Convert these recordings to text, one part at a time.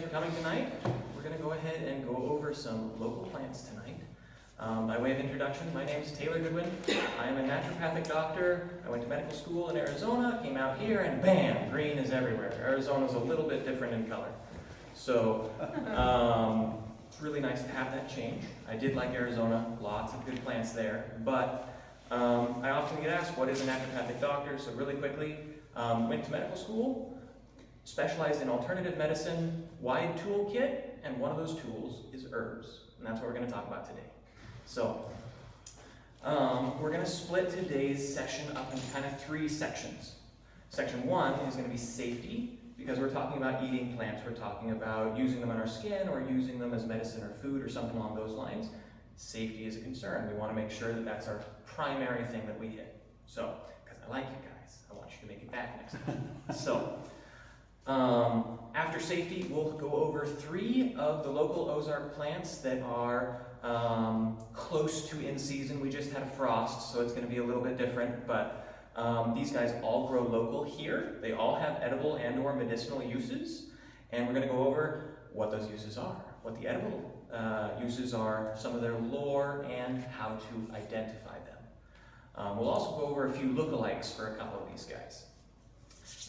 for coming tonight. We're going to go ahead and go over some local plants tonight. By way of introduction, my name is Taylor Goodwin. I am a naturopathic doctor. I went to medical school in Arizona, came out here, and bam, green is everywhere. Arizona's a little bit different in color. So it's really nice to have that change. I did like Arizona, lots of good plants there, but I often get asked, what is a naturopathic doctor? So really quickly, went to medical school, specialized in alternative medicine, wide toolkit, and one of those tools is herbs. And that's what we're going to talk about today. So, we're going to split today's session up in kind of 3 sections. Section 1 is going to be safety, because we're talking about eating plants. We're talking about using them on our skin or using them as medicine or food or something along those lines. Safety is a concern. We want to make sure that that's our primary thing that we hit. So, because I like you guys, I want you to make it back next time. So, after safety, we'll go over 3 of the local Ozark plants that are close to in season. We just had a frost, so it's going to be a little bit different, but these guys all grow local here. They all have edible and or medicinal uses, and we're going to go over what those uses are, what the edible uses are, some of their lore, and how to identify them. We'll also go over a few lookalikes for a couple of these guys.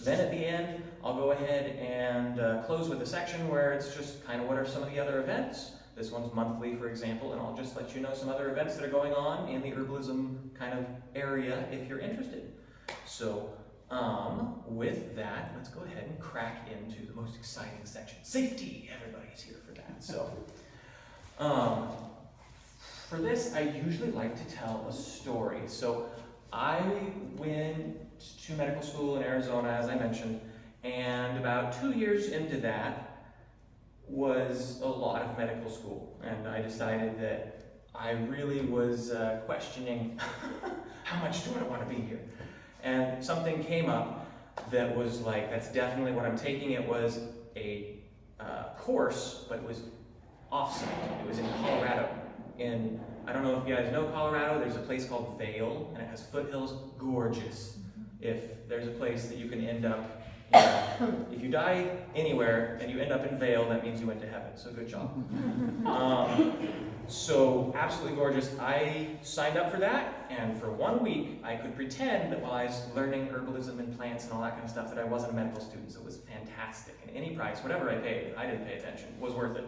Then at the end, I'll go ahead and close with a section where it's just kind of what are some of the other events. This one's monthly, for example, and I'll just let you know some other events that are going on in the herbalism kind of area if you're interested. So with that, let's go ahead and crack into the most exciting section. Safety! Everybody's here for that. So for this, I usually like to tell a story. So I went to medical school in Arizona, as I mentioned, and about 2 years into that was a lot of medical school, and I decided that I really was questioning how much do I want to be here, and something came up that was like, that's definitely what I'm taking. It was a course, but it was off-site. It was in Colorado. I don't know if you guys know Colorado, there's a place called Vail, and it has foothills, gorgeous. If there's a place that you can end up, if you die anywhere and you end up in Vail, that means you went to heaven, so good job. So absolutely gorgeous. I signed up for that, and for 1 week, I could pretend that while I was learning herbalism and plants and all that kind of stuff, that I wasn't a medical student, so it was fantastic. And any price, whatever I paid, I didn't pay attention, was worth it.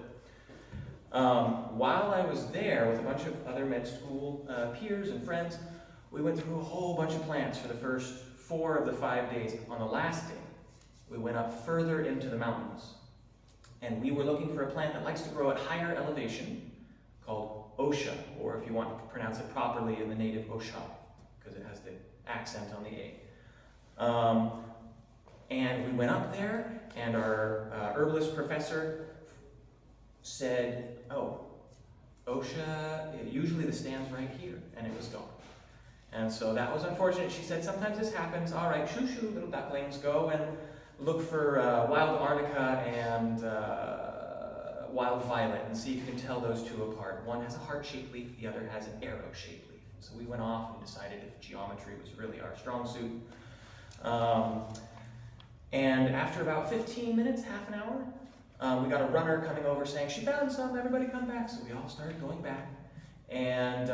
While I was there with a bunch of other med school peers and friends, we went through a whole bunch of plants for the first 4 of the 5 days. On the last day, we went up further into the mountains, and we were looking for a plant that likes to grow at higher elevation called Osha, or if you want to pronounce it properly, in the native Osha, because it has the accent on the A. And we went up there, and our herbalist professor said, oh, Osha, usually the stand's right here, and it was gone. And so that was unfortunate. She said, sometimes this happens. All right, shoo shoo, little ducklings, go and look for wild arnica and wild violet and see if you can tell those 2 apart. One has a heart-shaped leaf, the other has an arrow-shaped leaf. So we went off and decided if geometry was really our strong suit. And after about 15 minutes, half an hour, we got a runner coming over saying, she found some, everybody come back. So we all started going back. And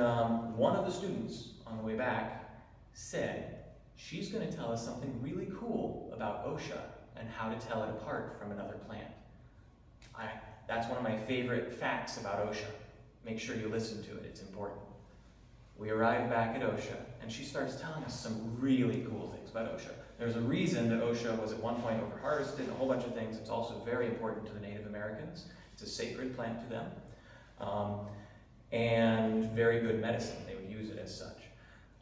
one of the students on the way back said, she's going to tell us something really cool about Osha and how to tell it apart from another plant. That's one of my favorite facts about Osha. Make sure you listen to it, it's important. We arrive back at Osha, and she starts telling us some really cool things about Osha. There's a reason that Osha was at one point over-harvested and a whole bunch of things. It's also very important to the Native Americans. It's a sacred plant to them. And very good medicine. They would use it as such.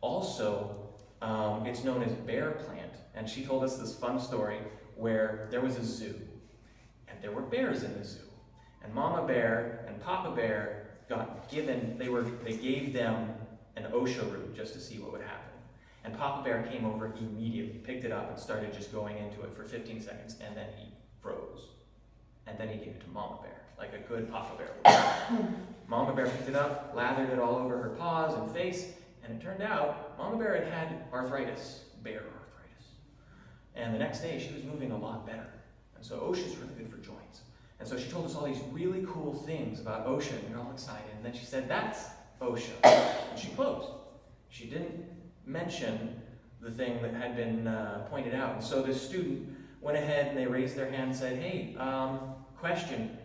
Also, it's known as bear plant, and she told us this fun story where there was a zoo, and there were bears in the zoo, and Mama Bear and Papa Bear they gave them an Osha root just to see what would happen, and Papa Bear came over immediately, picked it up, and started just going into it for 15 seconds, and then he froze, and then he gave it to Mama Bear, like a good Papa Bear would. Mama Bear picked it up, lathered it all over her paws and face, and it turned out Mama Bear had arthritis, bear arthritis. And the next day she was moving a lot better. And so Osha is really good for joints. And so she told us all these really cool things about OSHA, and we were all excited. And then she said, that's OSHA. And she closed. She didn't mention the thing that had been pointed out. And so this student went ahead and they raised their hand and said, hey, question.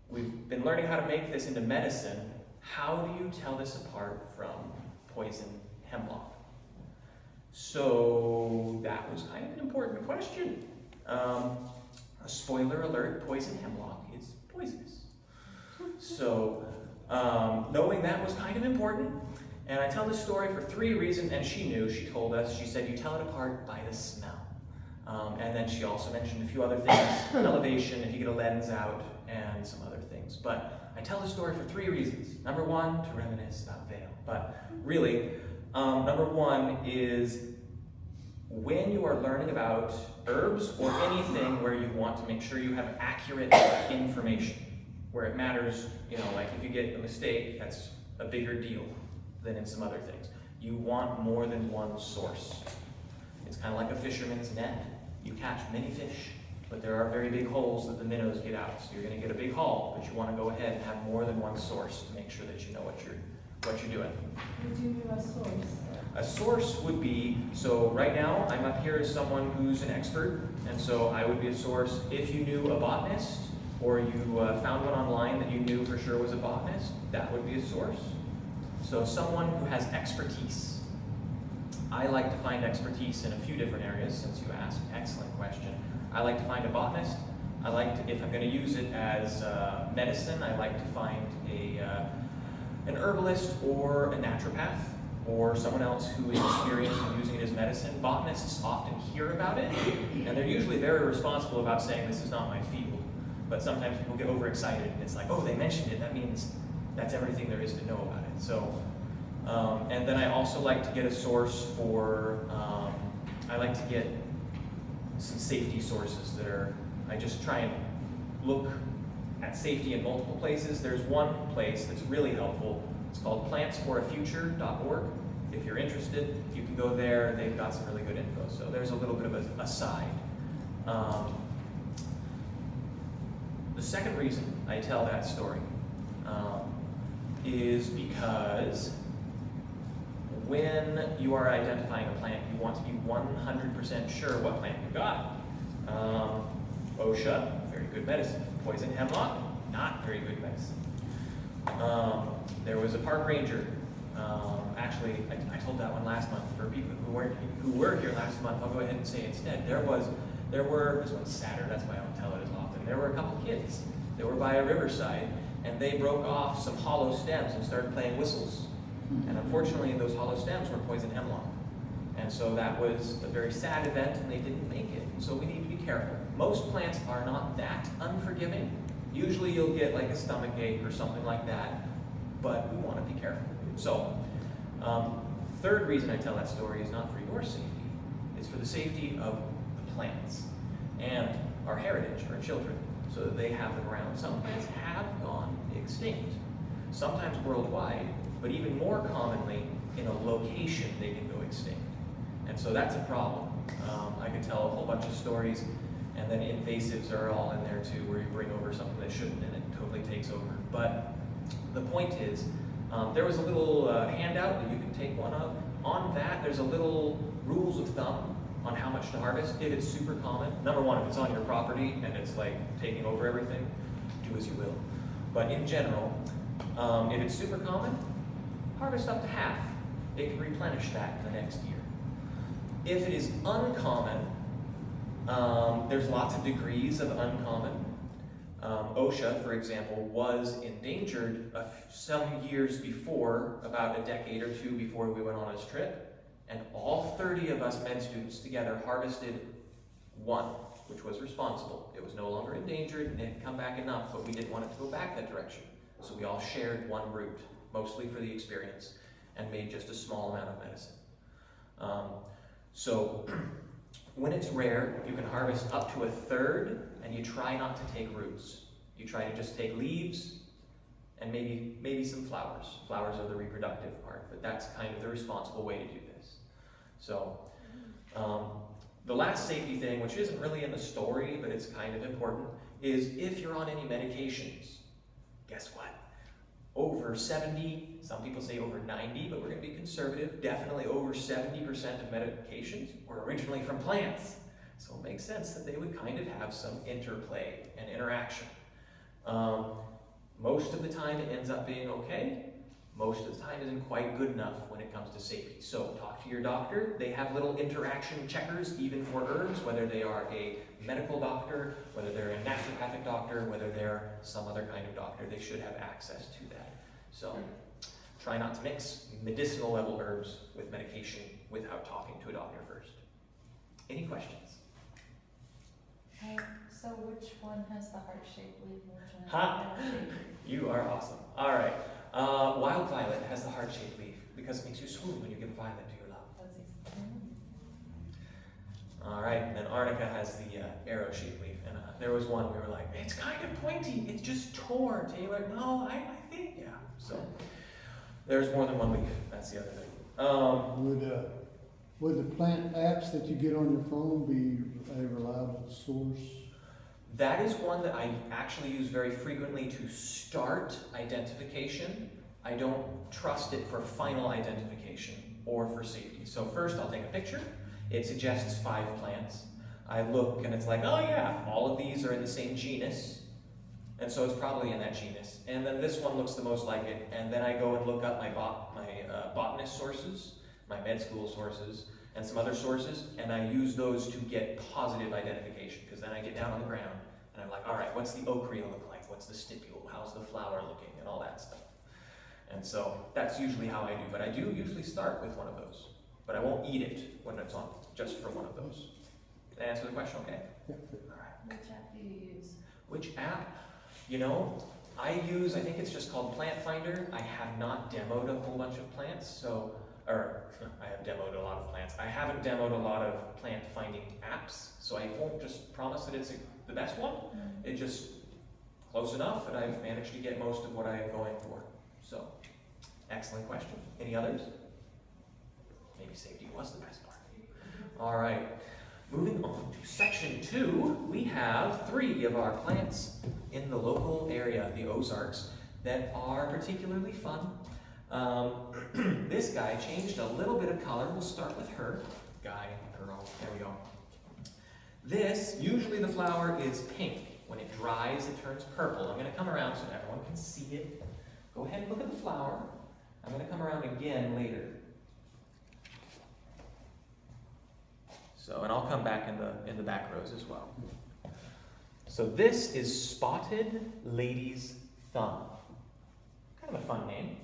We've been learning how to make this into medicine. How do you tell this apart from poison hemlock? So that was kind of an important question. A spoiler alert, poison hemlock is poisonous. So knowing that was kind of important. And I tell this story for 3 reasons, and she knew, she told us, she said you tell it apart by the smell. And then she also mentioned a few other things, elevation, if you get a lens out, and some other things. But I tell the story for 3 reasons. Number 1, to reminisce about Vale. But really, number 1 is when you are learning about herbs or anything where you want to make sure you have accurate information, where it matters, you know, like if you get a mistake, that's a bigger deal than in some other things. You want more than one source. It's kind of like a fisherman's net. You catch many fish, but there are very big holes that the minnows get out. So you're going to get a big haul, but you want to go ahead and have more than one source to make sure that you know what you're doing. Would you give a source? A source would be, so right now I'm up here as someone who's an expert, and so I would be a source if you knew a botanist or you found one online that you knew for sure was a botanist, that would be a source. So someone who has expertise. I like to find expertise in a few different areas, since you asked. Excellent question. I like to find a botanist. I like to, if I'm going to use it as medicine, I like to find an herbalist or a naturopath or someone else who is experienced in using it as medicine. Botanists often hear about it, and they're usually very responsible about saying, this is not my field. But sometimes people get overexcited, and it's like, oh, they mentioned it, that means that's everything there is to know about it. So, and then I also like to get a source for, I like to get some safety sources that are, I just try and look at safety in multiple places. There's one place that's really helpful. It's called plantsforafuture.org. If you're interested, you can go there. They've got some really good info. So there's a little bit of a aside. The second reason I tell that story is because when you are identifying a plant, you want to be 100% sure what plant you got. OSHA, very good medicine. Poison hemlock, not very good medicine. There was a park ranger. Actually, I told that one last month for people who were here last month. I'll go ahead and say instead. There were, this one's sadder, that's why I don't tell it as often. There were a couple kids that were by a riverside, and they broke off some hollow stems and started playing whistles. And unfortunately, those hollow stems were poison hemlock. And so that was a very sad event, and they didn't make it. So we need to be careful. Most plants are not that unforgiving. Usually you'll get like a stomach ache or something like that, but we want to be careful. So, third reason I tell that story is not for your safety. It's for the safety of the plants and our heritage, our children, so that they have them around. Some plants have gone extinct, sometimes worldwide, but even more commonly in a location they can go extinct. And so that's a problem. I could tell a whole bunch of stories, and then invasives are all in there too, where you bring over something that shouldn't and it totally takes over. But the point is, there was a little handout that you can take one of. On that, there's a little rules of thumb on how much to harvest if it's super common. Number 1, if it's on your property and it's like taking over everything, do as you will. But in general, if it's super common, harvest up to half. It can replenish that the next year. If it is uncommon, there's lots of degrees of uncommon. OSHA, for example, was endangered some years before, about a decade or 2 before we went on this trip, and all 30 of us med students together harvested 1, which was responsible. It was no longer endangered, and it had come back enough, but we didn't want it to go back that direction. So we all shared 1 root, mostly for the experience, and made just a small amount of medicine. So when it's rare, you can harvest up to 1/3, and you try not to take roots. You try to just take leaves and maybe some flowers. Flowers are the reproductive part, but that's kind of the responsible way to do this. So The last safety thing, which isn't really in the story, but it's kind of important, is if you're on any medications, guess what? Over 70, some people say over 90, but we're going to be conservative, definitely over 70% of medications were originally from plants. So it makes sense that they would kind of have some interplay and interaction. Most of the time it ends up being okay. Most of the time it isn't quite good enough when it comes to safety. So talk to your doctor. They have little interaction checkers even for herbs, whether they are a medical doctor, whether they're a naturopathic doctor, whether they're some other kind of doctor. They should have access to that. So try not to mix medicinal level herbs with medication without talking to a doctor first. Any questions? So which one has the heart-shaped leaf and which one has Ha! the petal-shaped leaf? You are awesome. All right. Wild violet has the heart-shaped leaf because it makes you swoon when you give a violet to your love. That's easy. All right, and then arnica has the arrow-shaped leaf. And there was one we were like, it's kind of pointy. It's just tore, Taylor. No, I think, yeah. So there's more than one leaf. That's the other thing. Would the plant apps that you get on your phone be a reliable source? That is one that I actually use very frequently to start identification. I don't trust it for final identification or for safety. So first I'll take a picture. It suggests 5 plants. I look and it's like, oh yeah, all of these are in the same genus. And so it's probably in that genus. And then this one looks the most like it. And then I go and look up my botanist sources, my med school sources, and some other sources, and I use those to get positive identification, because then I get down on the ground, and I'm like, all right, what's the ochrea look like? What's the stipule? How's the flower looking? And all that stuff. And so that's usually how I do, but I do usually start with one of those. But I won't eat it when it's on, just for one of those. Did I answer the question okay? Yeah. All right. Which app do you use? Which app? You know, I think it's just called Plant Finder. I have not demoed a whole bunch of plants, I have demoed a lot of plants. I haven't demoed a lot of plant finding apps, so I won't just promise that it's the best one. It's just close enough that I've managed to get most of what I am going for. So, excellent question. Any others? Maybe safety was the best part. All right, moving on to section 2, we have 3 of our plants in the local area, the Ozarks, that are particularly fun. This guy changed a little bit of color. We'll start with her. Guy, girl, there we go. This, usually the flower is pink. When it dries, it turns purple. I'm going to come around so everyone can see it. Go ahead and look at the flower. I'm going to come around again later. So, and I'll come back in the back rows as well. So this is Spotted Lady's Thumb. Kind of a fun name.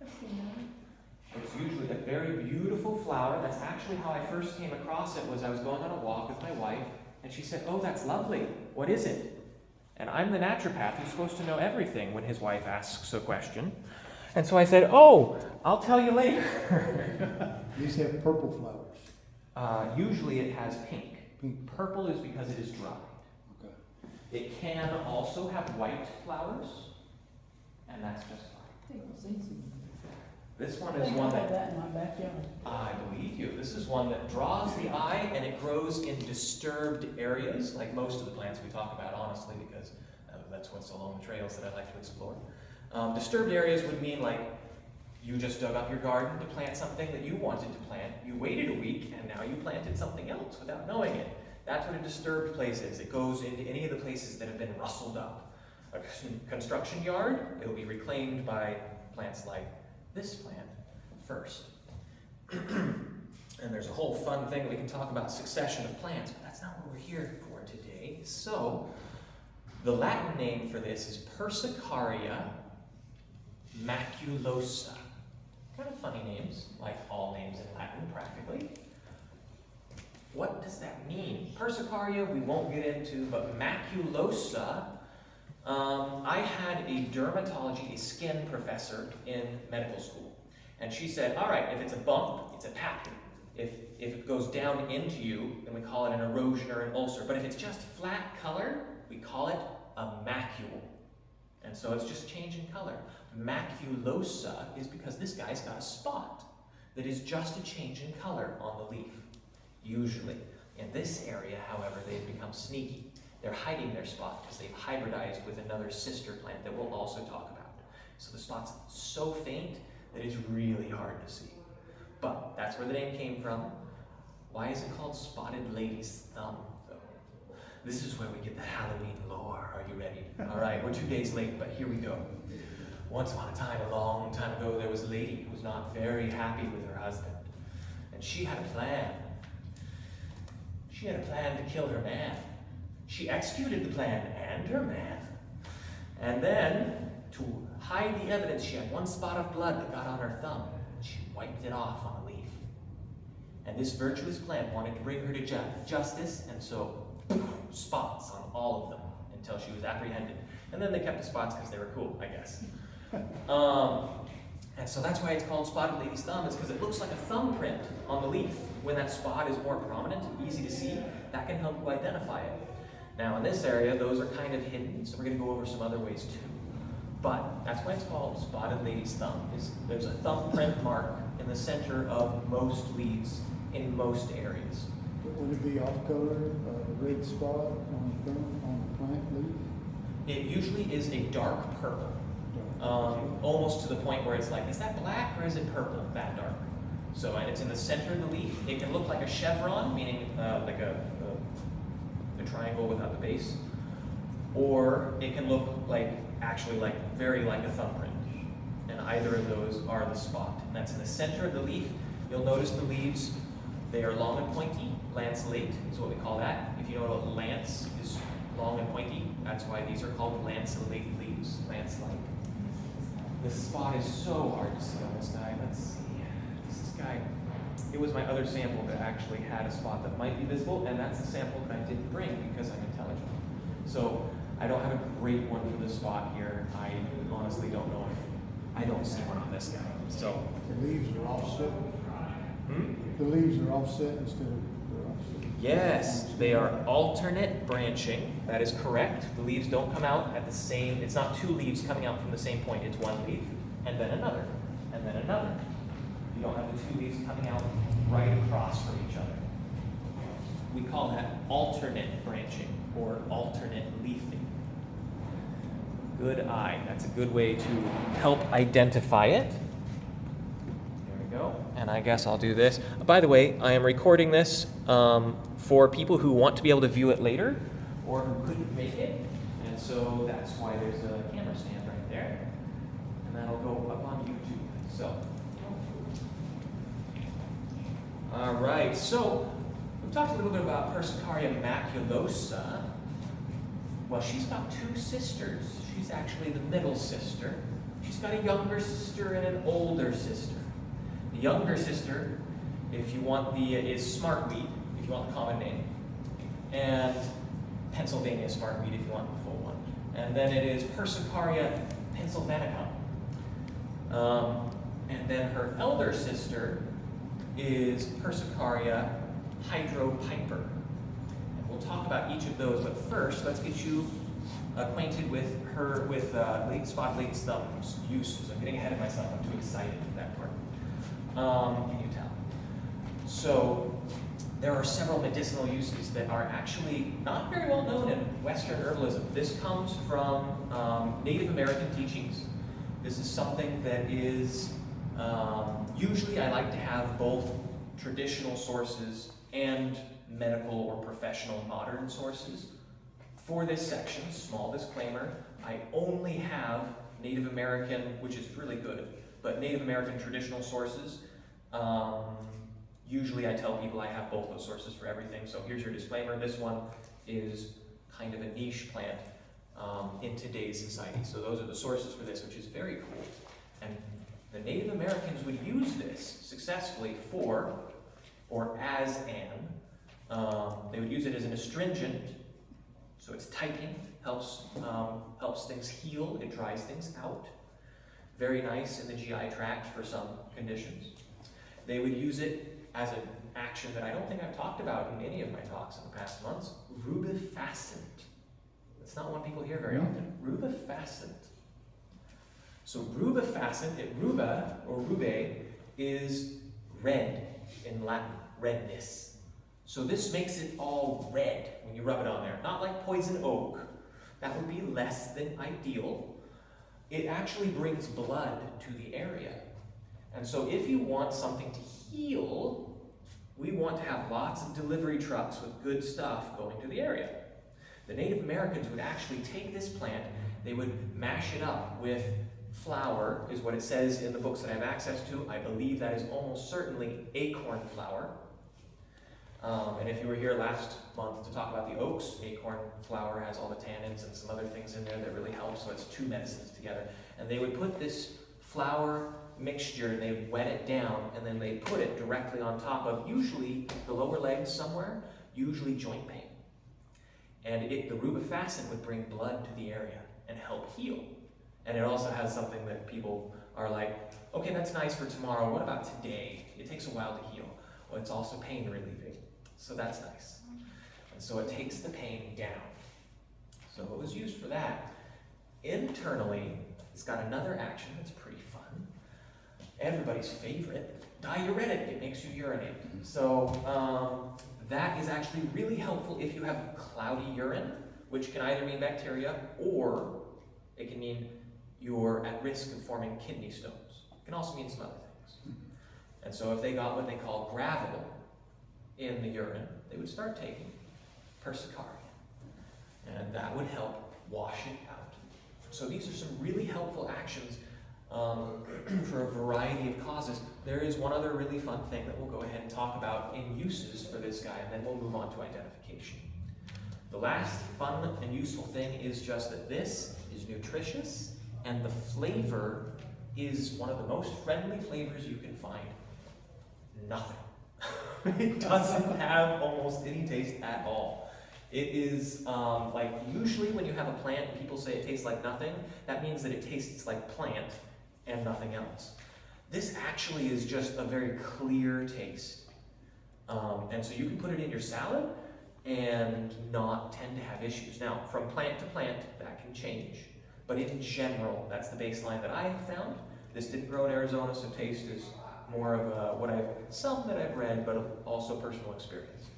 I've seen that. It's usually a very beautiful flower. That's actually how I first came across it. Was I was going on a walk with my wife, and she said, "Oh, that's lovely. What is it?" And I'm the naturopath who's supposed to know everything when his wife asks a question. And so I said, "Oh, I'll tell you later." These have purple flowers. Usually it has pink. Purple is because it is dry. Okay. It can also have white flowers, and that's just fine. This one is one I that have that in my backyard. I believe you. This is one that draws the eye, and it grows in disturbed areas, like most of the plants we talk about, honestly, because that's what's along the trails that I like to explore. Disturbed areas would mean like you just dug up your garden to plant something that you wanted to plant. You waited a week, and now you planted something else without knowing it. That's what a disturbed place is. It goes into any of the places that have been rustled up. A construction yard, it'll be reclaimed by plants like this plant first. And there's a whole fun thing we can talk about, succession of plants, but that's not what we're here for today. So, the Latin name for this is Persicaria maculosa. Kind of funny names, like all names in Latin practically. What does that mean? Persicaria we won't get into, but maculosa, I had a dermatology, a skin professor in medical school. And she said, all right, if it's a bump, it's a pattern. If it goes down into you, then we call it an erosion or an ulcer. But if it's just flat color, we call it a macule. And so it's just change in color. Maculosa is because this guy's got a spot that is just a change in color on the leaf, usually. In this area, however, they've become sneaky. They're hiding their spot because they've hybridized with another sister plant that we'll also talk about. So the spot's so faint that it's really hard to see. But that's where the name came from. Why is it called spotted lady's thumb, though? This is where we get the Halloween lore. Are you ready? All right, we're 2 days late, but here we go. Once upon a time, a long time ago, there was a lady who was not very happy with her husband. And she had a plan. She had a plan to kill her man. She executed the plan and her man. And then, to hide the evidence, she had one spot of blood that got on her thumb. She wiped it off on a leaf. And this virtuous plant wanted to bring her to justice, and so spots on all of them until she was apprehended. And then they kept the spots because they were cool, I guess. And so that's why it's called spotted lady's thumb, is because it looks like a thumbprint on the leaf. When that spot is more prominent, easy to see, that can help you identify it. Now in this area, those are kind of hidden, so we're going to go over some other ways too. But that's why it's called spotted lady's thumb. There's a thumbprint mark in the center of most leaves in most areas. Would it be off color, a red spot on the thumb, on the plant leaf? It usually is a dark purple, almost to the point where it's like, is that black or is it purple? That dark. So, and it's in the center of the leaf. It can look like a chevron, meaning like a triangle without the base, or it can look like actually very like a thumbprint. And either of those are the spot. And that's in the center of the leaf. You'll notice the leaves, they are long and pointy. Lanceolate is what we call that. If you know what lance is, long and pointy, that's why these are called lanceolate leaves, lance-like. The spot is so hard to see on this guy. Let's see. This guy, it was my other sample that actually had a spot that might be visible, and that's the sample that I didn't bring because I'm intelligent. So I don't have a great one for this spot here. I honestly don't know if I don't see one on this guy. So The leaves are offset. The leaves are offset instead of they're offset. Yes, they are alternate branching. That is correct. The leaves don't come out at the same, it's not two leaves coming out from the same point. It's one leaf, and then another, and then another. You don't have the two leaves coming out right across from each other. We call that alternate branching, or alternate leafing. Good eye. That's a good way to help identify it. There we go. And I guess I'll do this. By the way, I am recording this for people who want to be able to view it later or who couldn't make it. And so that's why there's a camera stand right there. And that'll go up on YouTube. So, all right. So we've talked a little bit about Persicaria maculosa. Well, she's got two sisters. She's actually the middle sister. She's got a younger sister and an older sister. The younger sister, if you want is smartweed, if you want the common name, and Pennsylvania smartweed if you want the full one. And then it is Persicaria pennsylvanicum. And then her elder sister is Persicaria hydropiper. And we'll talk about each of those, but first, let's get you acquainted with spotted lady's thumb's uses. I'm getting ahead of myself. I'm too excited with that part. Can you tell? So there are several medicinal uses that are actually not very well known in Western herbalism. This comes from Native American teachings. This is something that is, usually I like to have both traditional sources and medical or professional modern sources. For this section, small disclaimer, I only have Native American, which is really good, but Native American traditional sources. Usually I tell people I have both those sources for everything, so here's your disclaimer. This one is kind of a niche plant in today's society. So those are the sources for this, which is very cool. And the Native Americans would use this successfully for, or as they would use it as an astringent. So it's tightening, helps things heal, it dries things out. Very nice in the GI tract for some conditions. They would use it as an action that I don't think I've talked about in any of my talks in the past months, rubefacient. That's not one people hear very often, rubefacient. So rubefacient, ruba, or rube, is red in Latin, redness. So this makes it all red when you rub it on there. Not like poison oak. That would be less than ideal. It actually brings blood to the area. And so if you want something to heal, we want to have lots of delivery trucks with good stuff going to the area. The Native Americans would actually take this plant, they would mash it up with flour, is what it says in the books that I have access to. I believe that is almost certainly acorn flour. And if you were here last month to talk about the oaks, acorn flour has all the tannins and some other things in there that really help, so it's two medicines together. And they would put this flour mixture, and they wet it down, and then they put it directly on top of usually the lower legs somewhere, usually joint pain. And the rubefacin would bring blood to the area and help heal. And it also has something that people are like, okay, that's nice for tomorrow, what about today? It takes a while to heal. Well, it's also pain relieving. So that's nice. And so it takes the pain down. So it was used for that. Internally, it's got another action that's pretty fun. Everybody's favorite, diuretic. It makes you urinate. So that is actually really helpful if you have cloudy urine, which can either mean bacteria or it can mean you're at risk of forming kidney stones. It can also mean some other things. And so if they got what they call gravel in the urine, they would start taking Persicaria. And that would help wash it out. So these are some really helpful actions for a variety of causes. There is one other really fun thing that we'll go ahead and talk about in uses for this guy, and then we'll move on to identification. The last fun and useful thing is just that this is nutritious, and the flavor is one of the most friendly flavors you can find. Nothing. It doesn't have almost any taste at all. It is like usually when you have a plant and people say it tastes like nothing, that means that it tastes like plant and nothing else. This actually is just a very clear taste. And so you can put it in your salad and not tend to have issues. Now, from plant to plant, that can change. But in general, that's the baseline that I have found. This didn't grow in Arizona, so taste is more of some that I've read, but also personal experience.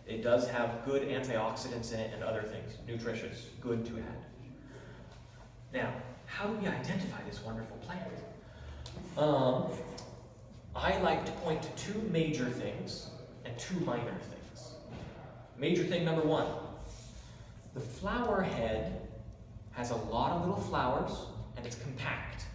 It does have good antioxidants in it and other things. Nutritious, good to add. Now, how do we identify this wonderful plant? I like to point to two major things and two minor things. Major thing number one, the flower head has a lot of little flowers and it's compact.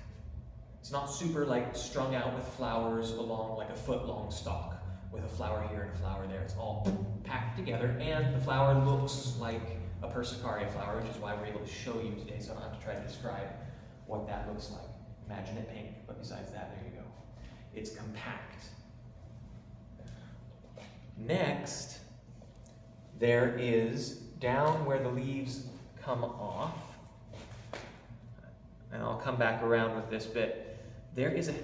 It's not super like strung out with flowers along like a foot-long stalk with a flower here and a flower there. It's all packed together, and the flower looks like a Persicaria flower, which is why we're able to show you today, so I don't have to try to describe what that looks like. Imagine it pink, but besides that, there you go. It's compact. Next, there is down where the leaves come off, and I'll come back around with this bit. There is a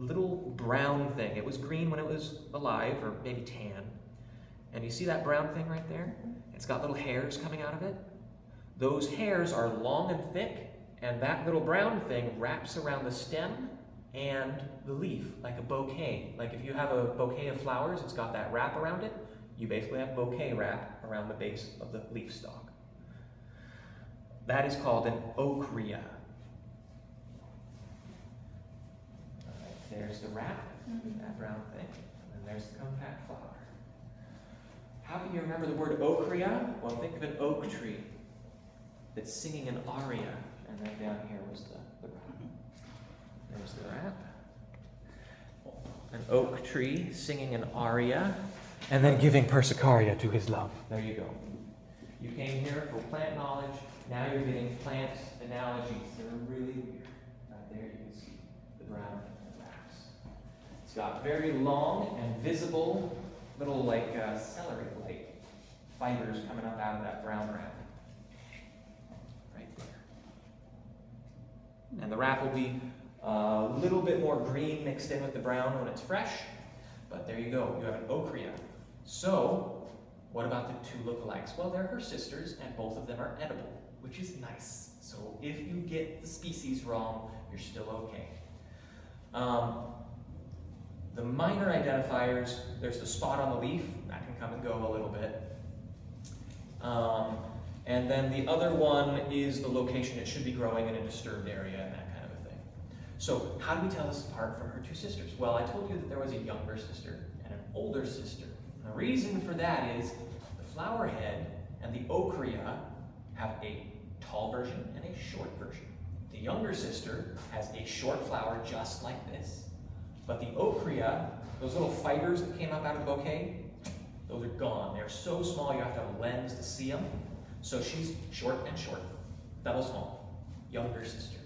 little brown thing. It was green when it was alive, or maybe tan. And you see that brown thing right there? It's got little hairs coming out of it. Those hairs are long and thick, and that little brown thing wraps around the stem and the leaf, like a bouquet. Like if you have a bouquet of flowers, it's got that wrap around it. You basically have bouquet wrap around the base of the leaf stalk. That is called an ochrea. There's the wrap, that brown thing, and then there's the compact flower. How can you remember the word ochrea? Well, think of an oak tree that's singing an aria, and then down here was the wrap. There's the wrap. An oak tree singing an aria, and then giving Persicaria to his love. There you go. You came here for plant knowledge, now you're getting plant analogies that are really weird. Right there you can see the brown. It's got very long and visible little like celery-like fibers coming up out of that brown wrap. Right there. And the wrap will be a little bit more green mixed in with the brown when it's fresh. But there you go, you have an ochrea. So, what about the two lookalikes? Well, they're her sisters, and both of them are edible, which is nice. So if you get the species wrong, you're still okay. The minor identifiers, there's the spot on the leaf, that can come and go a little bit. And then the other one is the location. It should be growing in a disturbed area and that kind of a thing. So how do we tell this apart from her two sisters? Well, I told you that there was a younger sister and an older sister. And the reason for that is the flower head and the ochrea have a tall version and a short version. The younger sister has a short flower just like this, but the ochrea, those little fibers that came up out of the bouquet, those are gone. They're so small you have to have a lens to see them. So she's short and short, double small, younger sister.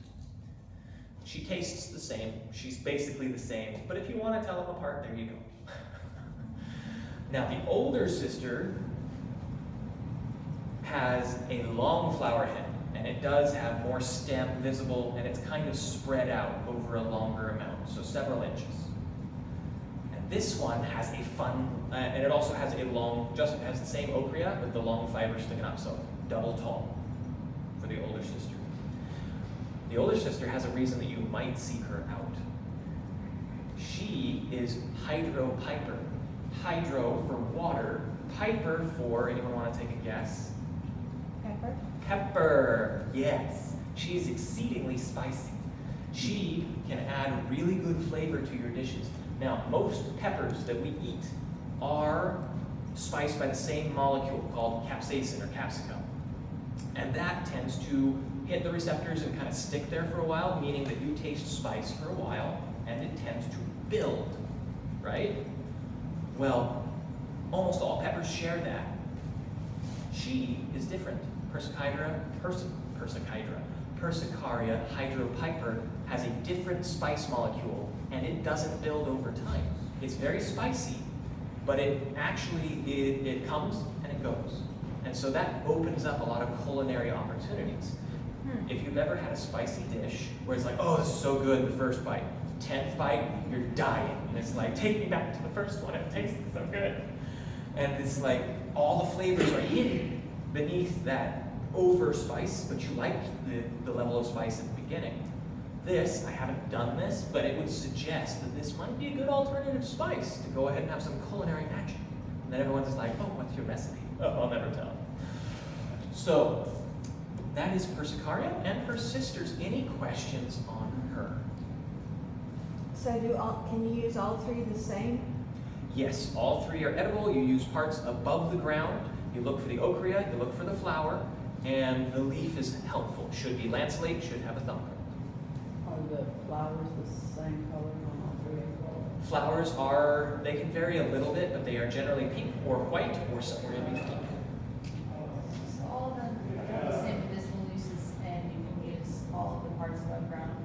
She tastes the same, she's basically the same, but if you want to tell them apart, there you go. Now the older sister has a long flower head, and it does have more stem visible, and it's kind of spread out over a longer amount, so several inches. And this one has a fun, and it also has a long, just has the same ochrea with the long fibers sticking up, so double tall for the older sister. The older sister has a reason that you might seek her out. She is hydropiper. Hydro for water, piper for, anyone want to take a guess? Pepper? Pepper, yes. She is exceedingly spicy. She can add really good flavor to your dishes. Now, most peppers that we eat are spiced by the same molecule called capsaicin or capsicum. And that tends to hit the receptors and kind of stick there for a while, meaning that you taste spice for a while, and it tends to build, right? Well, almost all peppers share that. She is different. Persicaria hydropiper has a different spice molecule, and it doesn't build over time. It's very spicy, but it actually, it comes and it goes. And so that opens up a lot of culinary opportunities. If you've ever had a spicy dish where it's like, oh, this is so good the first bite, 10th bite, you're dying. And it's like, take me back to the first one, it tasted so good. And it's like, all the flavors are hidden beneath that over spice, but you like the level of spice at the beginning. This, I haven't done this, but it would suggest that this might be a good alternative spice to go ahead and have some culinary magic. And then everyone's like, oh, what's your recipe? Oh, I'll never tell. So, that is Persicaria and her sisters. Any questions on her? So can you use all three the same? Yes, all three are edible. You use parts above the ground. You look for the ochrea, you look for the flower, and the leaf is helpful. Should be lanceolate, should have a thumbprint. Are the flowers the same color on all three as well? Flowers are, they can vary a little bit, but they are generally pink or white or somewhere in between. So all of them have the same medicinal uses, and you can use all of the parts above ground.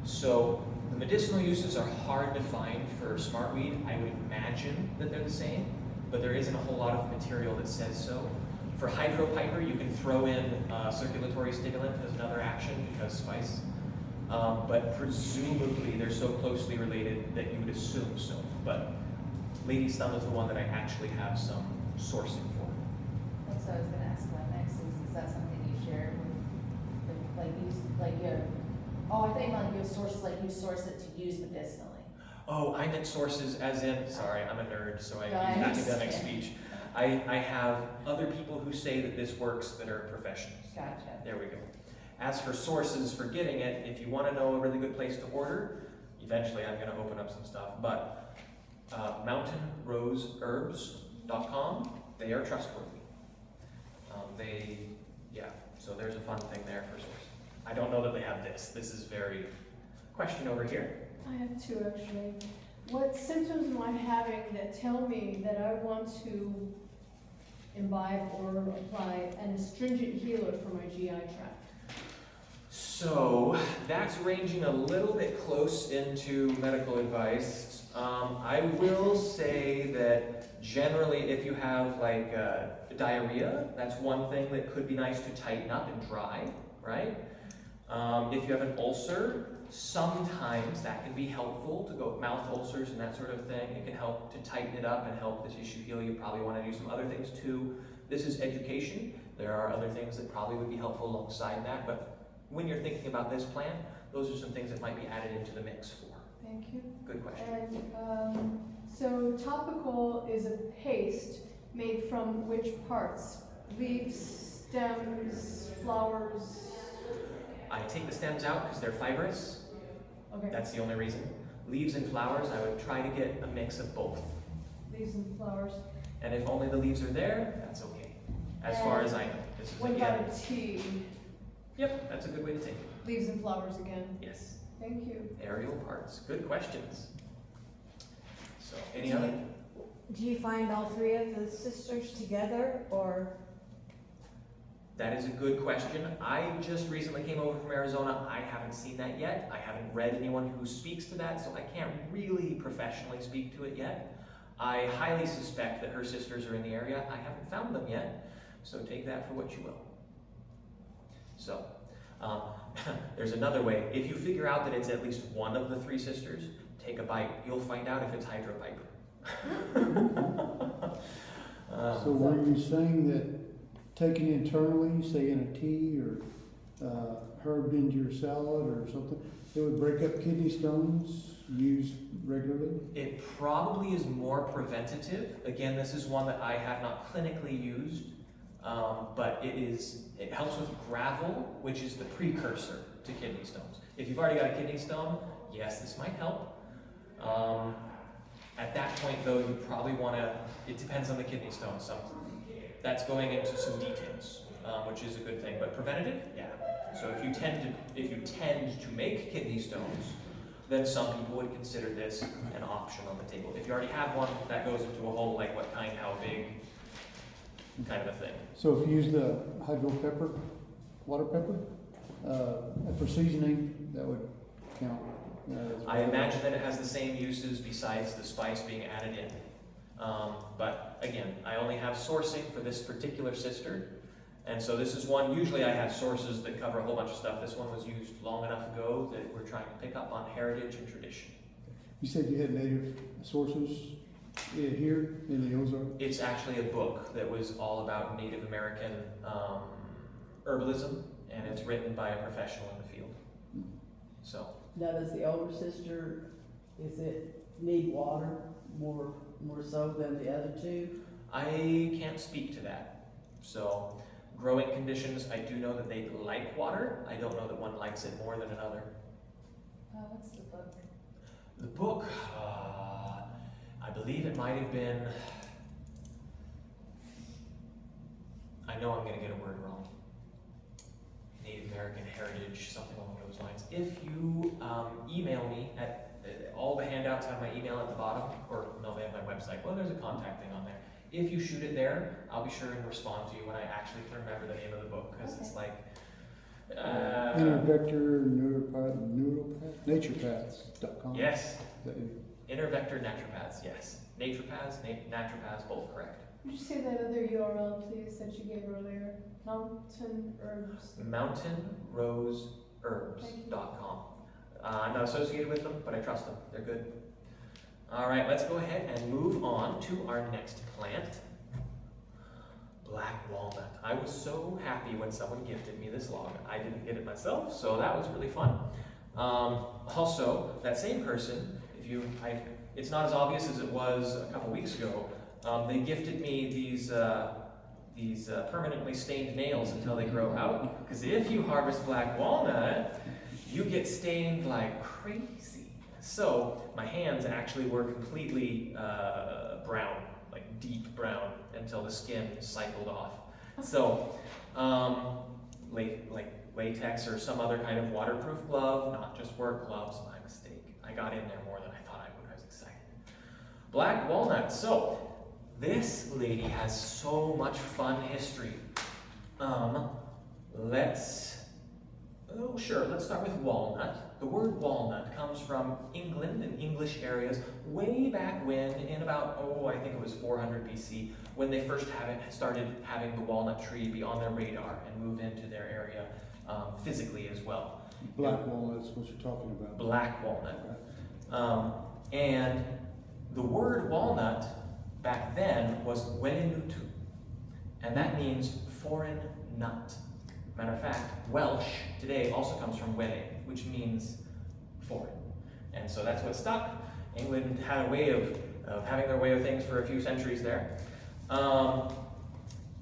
So the medicinal uses are hard to find for smartweed. I would imagine that they're the same, but there isn't a whole lot of material that says so. For hydropiper, you can throw in circulatory stimulant as another action because spice. But presumably they're so closely related that you would assume so. But lady's thumb is the one that I actually have some sourcing for. That's what I was gonna ask about next, is that something you share with, I think like your sources, like you source it to use medicinally. Oh, I meant sources as in, sorry, I'm a nerd, so I No, I use academic understand. speech. I have other people who say that this works that are professionals. Gotcha. There we go. As for sources for getting it, if you want to know a really good place to order, eventually I'm going to open up some stuff, but mountainroseherbs.com, they are trustworthy. So there's a fun thing there for source. I don't know that they have this. This is very, question over here. I have two actually. What symptoms am I having that tell me that I want to imbibe or apply an astringent healer for my GI tract? So that's ranging a little bit close into medical advice. I will say that generally if you have like diarrhea, that's one thing that could be nice to tighten up and dry, right? If you have an ulcer, sometimes that can be helpful to go with mouth ulcers and that sort of thing. It can help to tighten it up and help the tissue heal. You probably want to do some other things too. This is education. There are other things that probably would be helpful alongside that, but when you're thinking about this plan, those are some things that might be added into the mix for. Thank Thank you. Good question. And, so topical is a paste made from which parts? Leaves, stems, flowers? I take the stems out because they're fibrous. Okay, That's the only reason. Leaves and flowers, I would try to get a mix of both. leaves and flowers. And if only the leaves are there, that's okay. As far as I know. This is What again. about a tea? Yep, that's a good way to take it. Leaves and flowers again. Yes. Thank you. Aerial parts. Good questions. So, any other? Do you find all three of the sisters together, or? That is a good question. I just recently came over from Arizona. I haven't seen that yet. I haven't read anyone who speaks to that, so I can't really professionally speak to it yet. I highly suspect that her sisters are in the area. I haven't found them yet, so take that for what you will. So, there's another way. If you figure out that it's at least one of the three sisters, take a bite. You'll find out if it's Hydropiper. So were you saying that taken internally, say in a tea or herb into your salad or something, it would break up kidney stones used regularly? It probably is more preventative. Again, this is one that I have not clinically used, but it helps with gravel, which is the precursor to kidney stones. If you've already got a kidney stone, yes, this might help. At that point, though, you probably want to, it depends on the kidney stone. That's going into some details, which is a good thing. But preventative, yeah. So if you tend to make kidney stones, then some people would consider this an option on the table. If you already have one, that goes into a whole like what kind, how big, kind of a thing. So if you use the hydro pepper, water pepper, for seasoning, that would count. As I well. imagine that it has the same uses besides the spice being added in. But again, I only have sourcing for this particular sister. And so this is one, usually I have sources that cover a whole bunch of stuff. This one was used long enough ago that we're trying to pick up on heritage and tradition. You said you had native sources here in the Ozarks? It's actually a book that was all about Native American herbalism, and it's written by a professional in the field. So, Now, does the older sister, is it need water more so than the other two? I can't speak to that. So, growing conditions, I do know that they like water. I don't know that one likes it more than another. What's the book? The book, I believe it might have been, I know I'm going to get a word wrong. Native American Heritage, something along those lines. If you email me at all the handouts have my email at the bottom, or no, they have my website. Well, there's a contact thing on there. If you shoot it there, I'll be sure and respond to you when I actually can remember the name of the book, because it's like Intervector naturopaths.com. yes, That is- Intervector Naturopaths. Yes, naturopaths, naturopaths, both correct. Could you say that other URL, please, that you gave earlier? Mountain Herbs. MountainRoseHerbs.com. I'm not associated with them, but I trust them. They're good. All right, let's go ahead and move on to our next plant. Black walnut. I was so happy when someone gifted me this log. I didn't get it myself, so that was really fun. Also, that same person, it's not as obvious as it was a couple weeks ago. They gifted me these permanently stained nails until they grow out. Because if you harvest black walnut, you get stained like crazy. So my hands actually were completely brown, like deep brown, until the skin cycled off. So, like latex or some other kind of waterproof glove, not just work gloves, my mistake. I got in there more than I thought I would. I was excited. Black walnut. So, this lady has so much fun history. Let's start with walnut. The word walnut comes from England and English areas way back when, in about, I think it was 400 BC, when they first started having the walnut tree be on their radar and move into their area physically as well. Black walnut is what you're talking about. Black walnut. And the word walnut back then was welenutu, and that means foreign nut. Matter of fact, Welsh today also comes from wele, which means foreign. And so that's what stuck. England had a way of having their way of things for a few centuries there.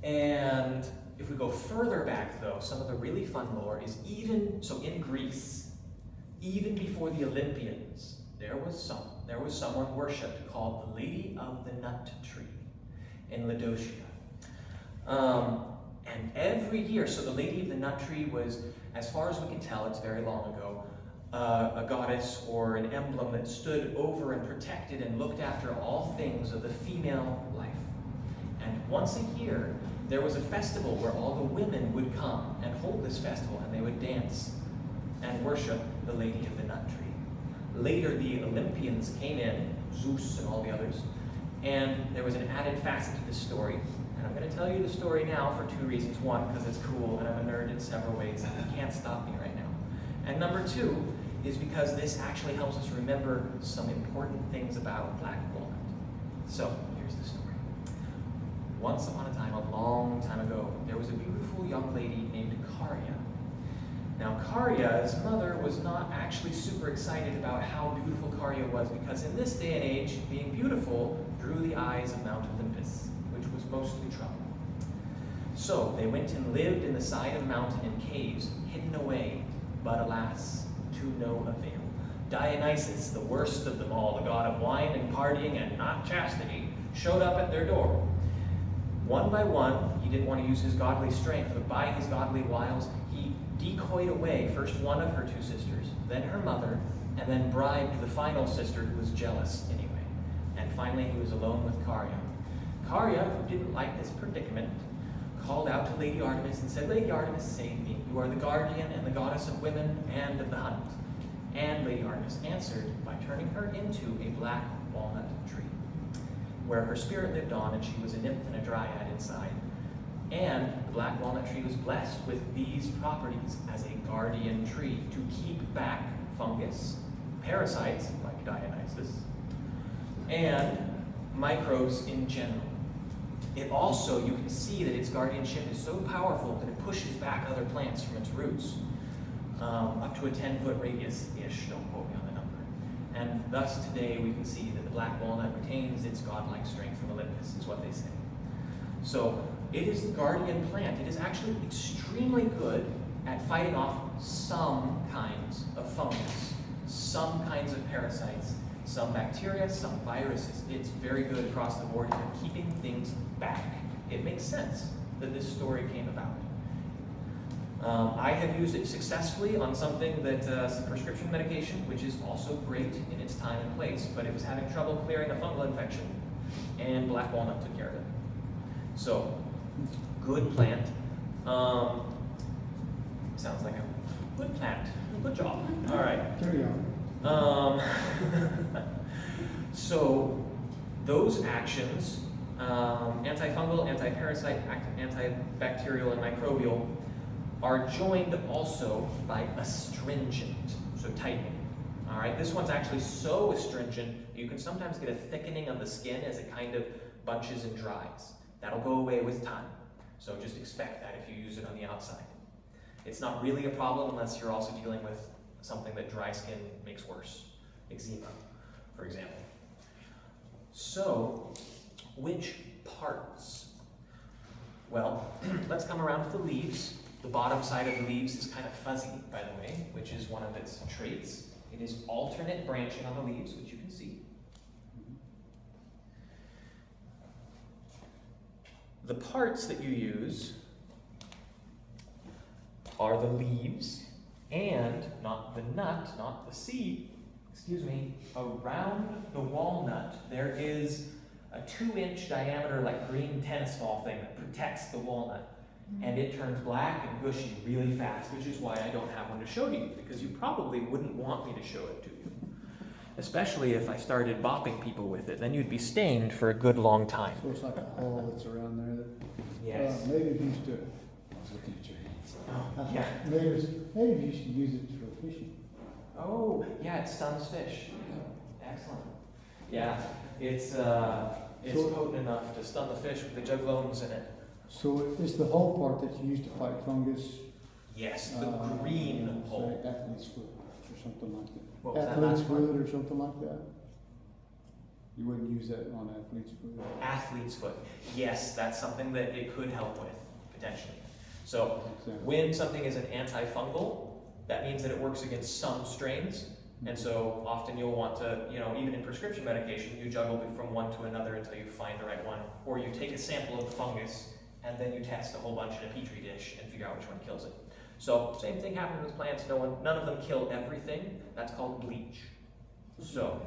And if we go further back though, some of the really fun lore is in Greece, even before the Olympians, there was someone worshipped called the Lady of the Nut Tree in Laodicea. And every year, so the Lady of the Nut Tree was, as far as we can tell, it's very long ago, a goddess or an emblem that stood over and protected and looked after all things of the female life. And once a year, there was a festival where all the women would come and hold this festival, and they would dance and worship the Lady of the Nut Tree. Later, the Olympians came in, Zeus and all the others, and there was an added facet to this story. And I'm going to tell you the story now for two reasons. One, because it's cool, and I'm a nerd in several ways, and you can't stop me right now. And number two is because this actually helps us remember some important things about black walnut. So, here's the story. Once upon a time, a long time ago, there was a beautiful young lady named Caria. Now, Caria's mother was not actually super excited about how beautiful Caria was, because in this day and age, being beautiful drew the eyes of Mount Olympus, which was mostly trouble. So they went and lived in the side of the mountain in caves, hidden away, but alas, to no avail. Dionysus, the worst of them all, the god of wine and partying and not chastity, showed up at their door. One by one, he didn't want to use his godly strength, but by his godly wiles, he decoyed away first one of her two sisters, then her mother, and then bribed the final sister who was jealous anyway. And finally, he was alone with Caria. Caria, who didn't like this predicament, called out to Lady Artemis and said, "Lady Artemis, save me. You are the guardian and the goddess of women and of the hunt." And Lady Artemis answered by turning her into a black walnut tree, where her spirit lived on, and she was a nymph and a dryad inside. And the black walnut tree was blessed with these properties as a guardian tree to keep back fungus, parasites like Dionysus, and microbes in general. It also, you can see that its guardianship is so powerful that it pushes back other plants from its roots, up to a 10-foot radius-ish, don't quote me on the number. And thus today we can see that the black walnut retains its godlike strength from Olympus, is what they say. So it is the guardian plant. It is actually extremely good at fighting off some kinds of fungus, some kinds of parasites, some bacteria, some viruses. It's very good across the board at keeping things back. It makes sense that this story came about. I have used it successfully on something that, some prescription medication, which is also great in its time and place, but it was having trouble clearing a fungal infection, and black walnut took care of it. So, good plant. Sounds like a good plant. Good job. All right. Carry on. So those actions, antifungal, anti-parasite, antibacterial, and microbial, are joined also by astringent, so tightening. All right, this one's actually so astringent, you can sometimes get a thickening of the skin as it kind of bunches and dries. That'll go away with time. So just expect that if you use it on the outside. It's not really a problem unless you're also dealing with something that dry skin makes worse. Eczema, for example. So, which parts? Well, let's come around to the leaves. The bottom side of the leaves is kind of fuzzy, by the way, which is one of its traits. It is alternate branching on the leaves, which you can see. The parts that you use are the leaves and not the nut, not the seed, excuse me, around the walnut there is a 2-inch diameter like green tennis ball thing that protects the walnut. And it turns black and gushy really fast, which is why I don't have one to show to you, because you probably wouldn't want me to show it to you. Especially if I started bopping people with it, then you'd be stained for a good long time. So it's like a hole that's around there that Yes. natives used to. I was looking at your hands. Oh, yeah. Natives used to use it for fishing. Oh, yeah, it stuns fish. Excellent. Yeah, it's So- potent enough to stun the fish with the Juglans in it. So it's the whole part that you use to fight fungus. Yes, the green Say hole. athlete's foot or something like that. What was that Athlete's last one? foot or something like that? You wouldn't use that on athlete's foot? Athlete's foot. Yes, that's something that it could help with, potentially. So Exactly. when something is an antifungal, that means that it works against some strains. And so often you'll want to, even in prescription medication, you juggle from one to another until you find the right one. Or you take a sample of the fungus and then you test a whole bunch in a petri dish and figure out which one kills it. So same thing happens with plants. None of them kill everything. That's called bleach. So,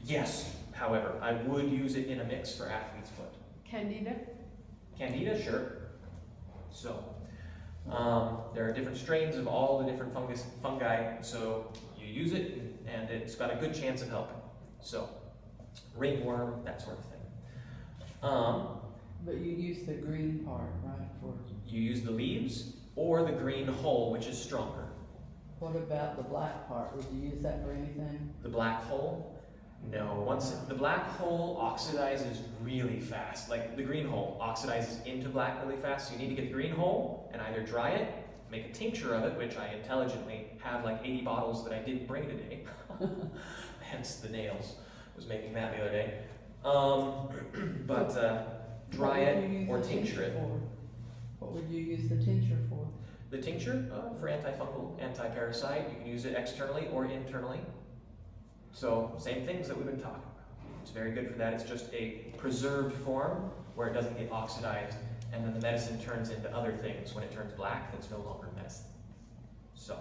yes, however, I would use it in a mix for athlete's foot. Candida? Candida, sure. So, there are different strains of all the different fungi, so you use it and it's got a good chance of helping. So, ringworm, that sort of thing. But you use the green part, right, for, You use the leaves or the green hull, which is stronger. what about the black part? Would you use that for anything? The black hole? No, the black hole oxidizes really fast. Like the green hole oxidizes into black really fast. So you need to get the green hole and either dry it, make a tincture of it, which I intelligently have like 80 bottles that I didn't bring today. Hence the nails. I was making that the other day. Dry What would you it use or the tincture it. for? What would you use the tincture for? The tincture for antifungal, anti-parasite. You can use it externally or internally. So same things that we've been talking about. It's very good for that. It's just a preserved form where it doesn't get oxidized and then the medicine turns into other things. When it turns black, that's no longer medicine. So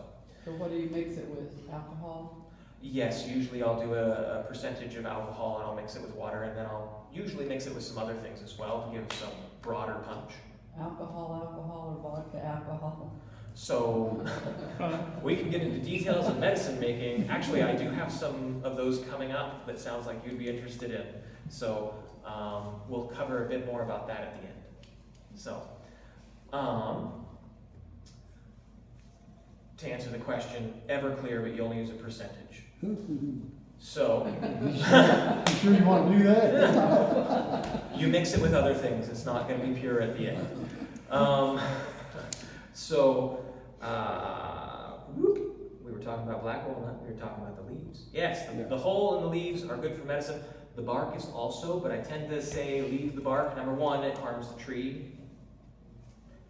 What do you mix it with? Alcohol? yes, usually I'll do a percentage of alcohol and I'll mix it with water and then I'll usually mix it with some other things as well to give some broader punch. Alcohol, or vodka alcohol? So we can get into details of medicine making. Actually, I do have some of those coming up that sounds like you'd be interested in. So we'll cover a bit more about that at the end. So to answer the question, Everclear, but you only use a percentage. So You sure you want to do that? you mix it with other things. It's not going to be pure at the end. We were talking about black walnut. We were talking about the leaves. Yes, the hull and the leaves are good for medicine. The bark is also, but I tend to say leave the bark. Number one, it harms the tree.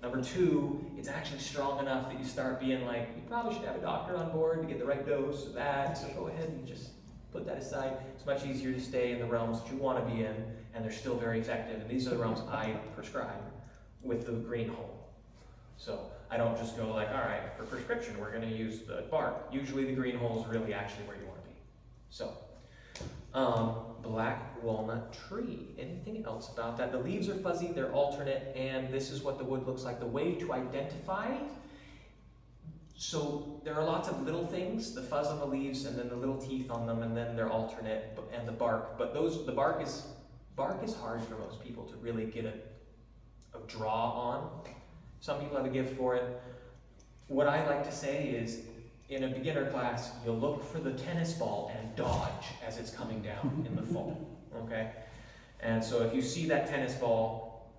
Number two, it's actually strong enough that you start being like, you probably should have a doctor on board to get the right dose of that. So go ahead and just put that aside. It's much easier to stay in the realms that you want to be in, and they're still very effective. And these are the realms I prescribe with the green hull. So I don't just go like, all right, for prescription, we're going to use the bark. Usually the green hull is really actually where you want to be. So, black walnut tree. Anything else about that? The leaves are fuzzy, they're alternate, and this is what the wood looks like. The way to identify, so there are lots of little things, the fuzz on the leaves, and then the little teeth on them, and then they're alternate, and the bark. But the bark is hard for most people to really get a draw on. Some people have a gift for it. What I like to say is, in a beginner class, you'll look for the tennis ball and dodge as it's coming down in the fall, okay? And so if you see that tennis ball,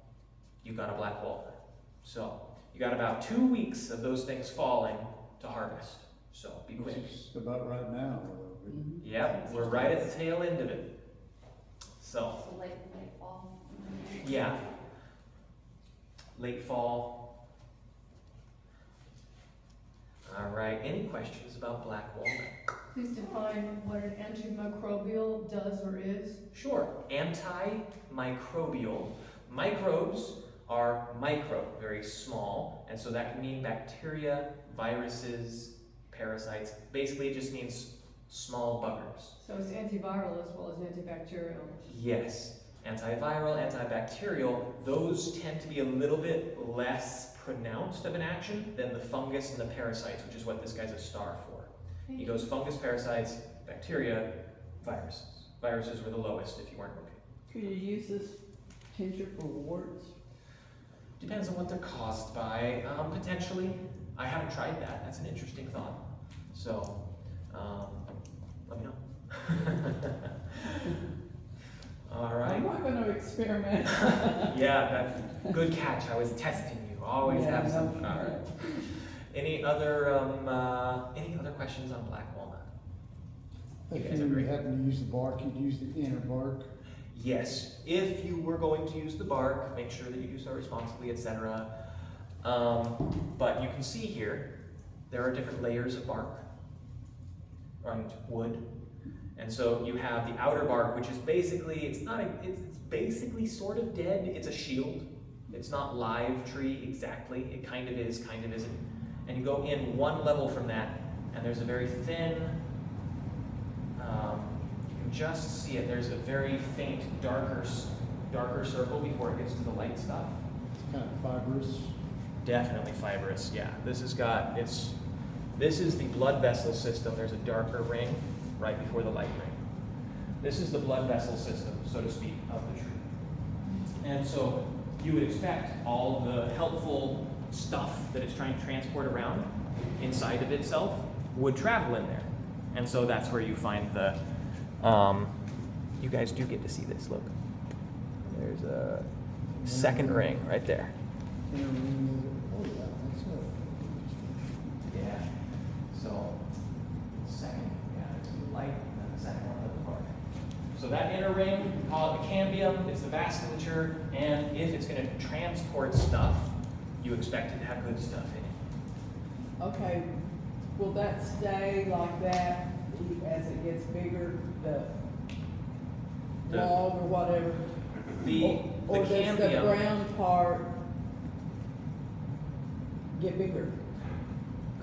you've got a black walnut. So you got about 2 weeks of those things falling to harvest. So be quick. It's about right now. Yep, we're right at the tail end of it. So, So late fall. yeah. Late fall. All right, any questions about black walnut? Please define what an antimicrobial does or is. Sure, antimicrobial. Microbes are micro, very small, and so that can mean bacteria, viruses, parasites. Basically, it just means small buggers. So it's antiviral as well as antibacterial. Yes, antiviral, antibacterial, those tend to be a little bit less pronounced of an action than the fungus and the parasites, which is what this guy's a star for. He goes fungus, parasites, bacteria, viruses. Viruses were the lowest if you weren't looking. Could you use this tincture for warts? Depends on what they're caused by. Potentially. I haven't tried that. That's an interesting thought. So, let me know. All right. I'm not gonna experiment. Yeah, that's good catch. I was testing you. Always Yeah, have some. no. All right. Any other questions on black walnut? You If guys you agree? happen to use the bark, you'd use the inner bark. Yes, if you were going to use the bark, make sure that you do so responsibly, etc. But you can see here, there are different layers of bark and wood. And so you have the outer bark, which is basically, it's basically sort of dead. It's a shield. It's not live tree exactly. It kind of is, kind of isn't. And you go in one level from that, and there's a very thin, you can just see it. There's a very faint, darker circle before it gets to the light stuff. It's kind of fibrous. Definitely fibrous, yeah. This is the blood vessel system. There's a darker ring right before the light ring. This is the blood vessel system, so to speak, of the tree. And so you would expect all the helpful stuff that it's trying to transport around inside of itself would travel in there. And so that's where you find the, you guys do get to see this, look. There's a second ring right there. Inner ring. Oh yeah, that's it. Yeah. So, second, yeah, it's the light, and then the second one with the bark. So that inner ring, we call it the cambium, it's the vasculature, and if it's going to transport stuff, you expect it to have good stuff in it. Okay, will that stay like that as it gets bigger, the log or whatever? Or does the cambium, brown part get bigger?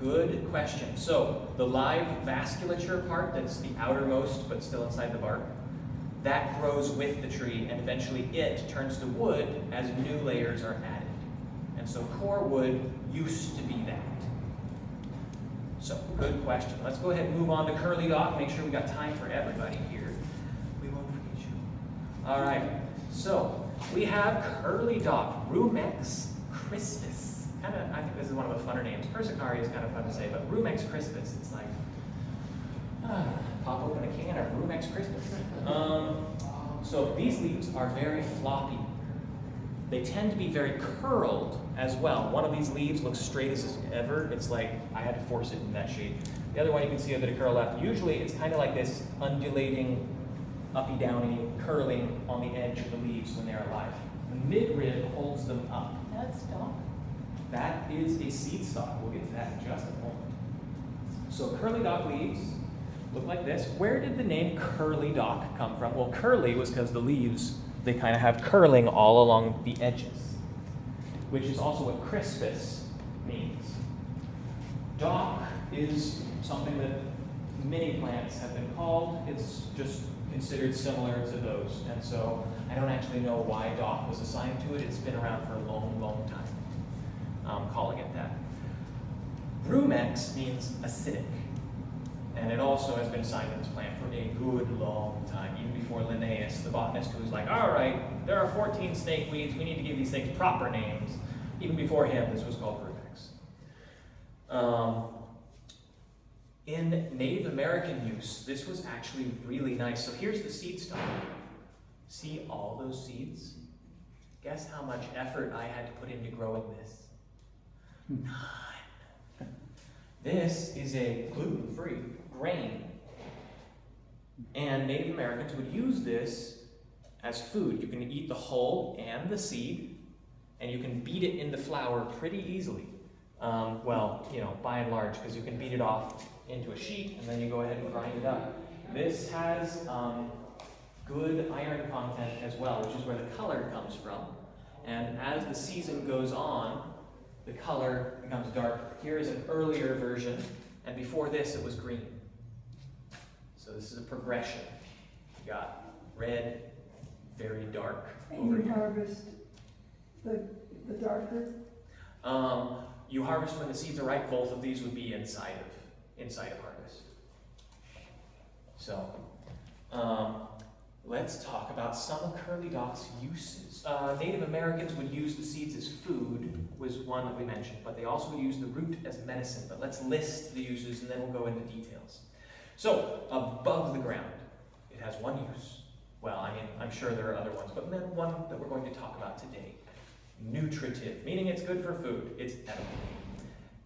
good question. So the live vasculature part, that's the outermost but still inside the bark, that grows with the tree, and eventually it turns to wood as new layers are added. And so core wood used to be that. So, good question. Let's go ahead and move on to curly dock. Make sure we got time for everybody here. We won't forget you. All right. So, we have curly dock, Rumex crispus. I think this is one of the funner names. Persicaria is kind of fun to say, but Rumex crispus. It's like, pop open a can of Rumex crispus. So these leaves are very floppy. They tend to be very curled as well. One of these leaves looks straight as ever. It's like I had to force it in that shape. The other one you can see a bit of curl left. Usually it's kind of like this undulating, uppy-downy, curling on the edge of the leaves when they're alive. The midrib holds them up. That's dock. That is a seed stalk. We'll get to that in just a moment. So curly dock leaves look like this. Where did the name curly dock come from? Well, curly was because the leaves, they kind of have curling all along the edges, which is also what crispus means. Dock is something that many plants have been called. It's just considered similar to those. And so I don't actually know why dock was assigned to it. It's been around for a long, long time. Calling it that. Rumex means acidic. And it also has been assigned to this plant for a good long time, even before Linnaeus, the botanist who was like, all right, there are 14 snake weeds, we need to give these things proper names. Even before him, this was called Rumex. In Native American use, this was actually really nice. So here's the seed stock. See all those seeds? Guess how much effort I had to put into growing this? None. This is a gluten-free grain. And Native Americans would use this as food. You can eat the hull and the seed, and you can beat it into flour pretty easily. Well, you know, by and large, because you can beat it off into a sheet, and then you go ahead and grind it up. This has good iron content as well, which is where the color comes from. And as the season goes on, the color becomes darker. Here is an earlier version, and before this it was green. So this is a progression. You got red, very dark. And you harvest the darker? You harvest when the seeds are ripe. Both of these would be inside of harvest. So, let's talk about some of curly dock's uses. Native Americans would use the seeds as food, was one that we mentioned, but they also would use the root as medicine. But let's list the uses and then we'll go into details. So, above the ground, it has one use. Well, I mean, I'm sure there are other ones, but then one that we're going to talk about today. Nutritive, meaning it's good for food. It's edible.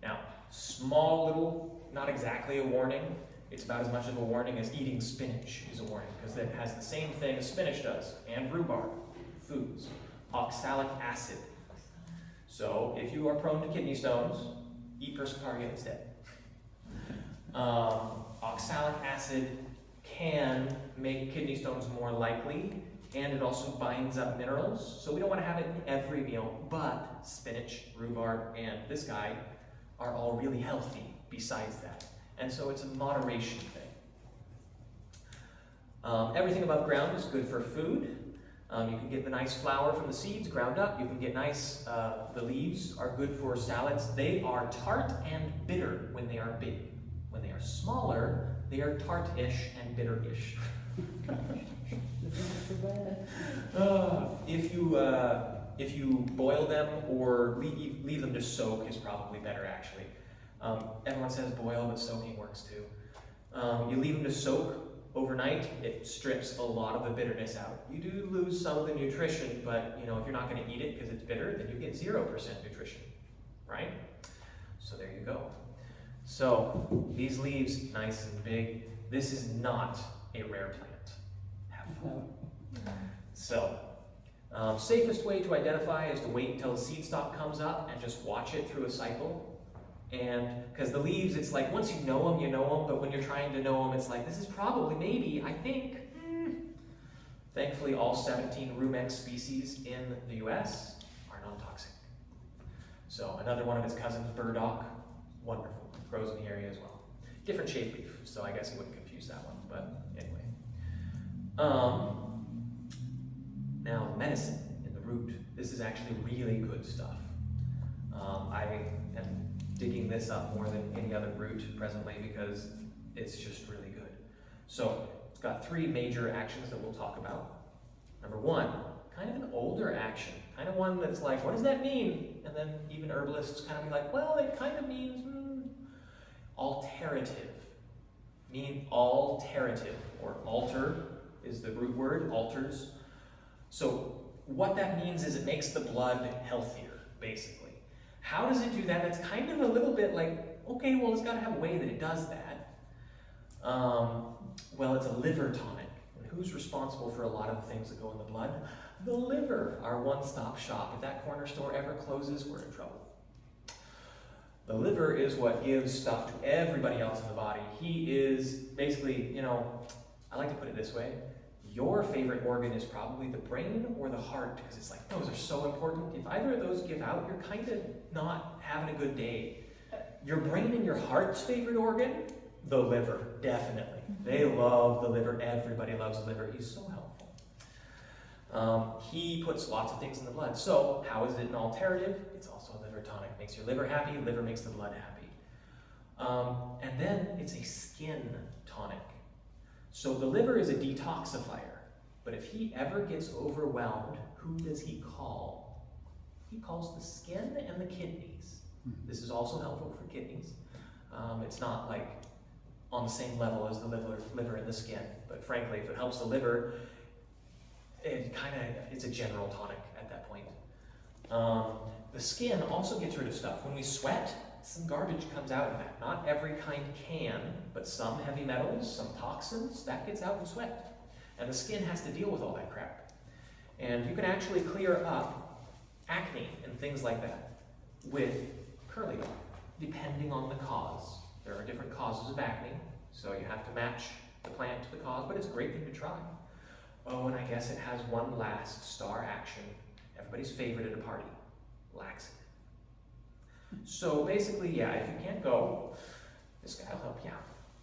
Now, Small little, not exactly a warning. It's about as much of a warning as eating spinach is a warning, because it has the same thing as spinach does, and rhubarb foods, oxalic acid. So if you are prone to kidney stones, eat Persicaria instead. Oxalic acid can make kidney stones more likely, and it also binds up minerals. So we don't want to have it in every meal, but spinach, rhubarb, and this guy are all really healthy besides that. And so it's a moderation thing. Everything above ground is good for food. You can get the nice flour from the seeds ground up. You can get nice, the leaves are good for salads. They are tart and bitter when they are big. When they are smaller, they are tart-ish and bitter-ish. This is so bad. If you boil them or leave them to soak is probably better, actually. Everyone says boil, but soaking works too. You leave them to soak overnight, it strips a lot of the bitterness out. You do lose some of the nutrition, but if you're not going to eat it because it's bitter, then you get 0% nutrition, right? So there you go. So these leaves, nice and big. This is not a rare plant. Have fun. So, safest way to identify is to wait until the seed stalk comes up and just watch it through a cycle. And because the leaves, it's like once you know them, but when you're trying to know them, it's like, this is probably, maybe, I think. Thankfully, all 17 Rumex species in the US are non-toxic. So another one of its cousins, burdock, wonderful, grows in the area as well. Different shaped leaf, so I guess you wouldn't confuse that one, but anyway. Now, medicine in the root. This is actually really good stuff. I am digging this up more than any other root presently because it's just really good. So it's got 3 major actions that we'll talk about. Number 1, kind of an older action, kind of one that's like, what does that mean? And then even herbalists kind of be like, well, it kind of means alterative. Alterative, or alter is the root word, alters. So what that means is it makes the blood healthier, basically. How does it do that? That's kind of a little bit like, okay, well, it's got to have a way that it does that. Well, it's a liver tonic. And who's responsible for a lot of the things that go in the blood? The liver, our one-stop shop. If that corner store ever closes, we're in trouble. The liver is what gives stuff to everybody else in the body. He is basically, I like to put it this way. Your favorite organ is probably the brain or the heart, because it's like, those are so important. If either of those give out, you're kind of not having a good day. Your brain and your heart's favorite organ? The liver, definitely. They love the liver. Everybody loves the liver. He's so helpful. He puts lots of things in the blood. So how is it an alterative? It's also a liver tonic. Makes your liver happy. Liver makes the blood happy. And then it's a skin tonic. So the liver is a detoxifier, but if he ever gets overwhelmed, who does he call? He calls the skin and the kidneys. This is also helpful for kidneys. It's not like on the same level as the liver and the skin, but frankly, if it helps the liver, it's a general tonic at that point. The skin also gets rid of stuff. When we sweat, some garbage comes out of that. Not every kind can, but some heavy metals, some toxins, that gets out in sweat. And the skin has to deal with all that crap. And you can actually clear up acne and things like that with curly oil, depending on the cause. There are different causes of acne, so you have to match the plant to the cause, but it's a great thing to try. Oh, and I guess it has one last star action. Everybody's favorite at a party, laxative. So basically, yeah, if you can't go, this guy will help you out.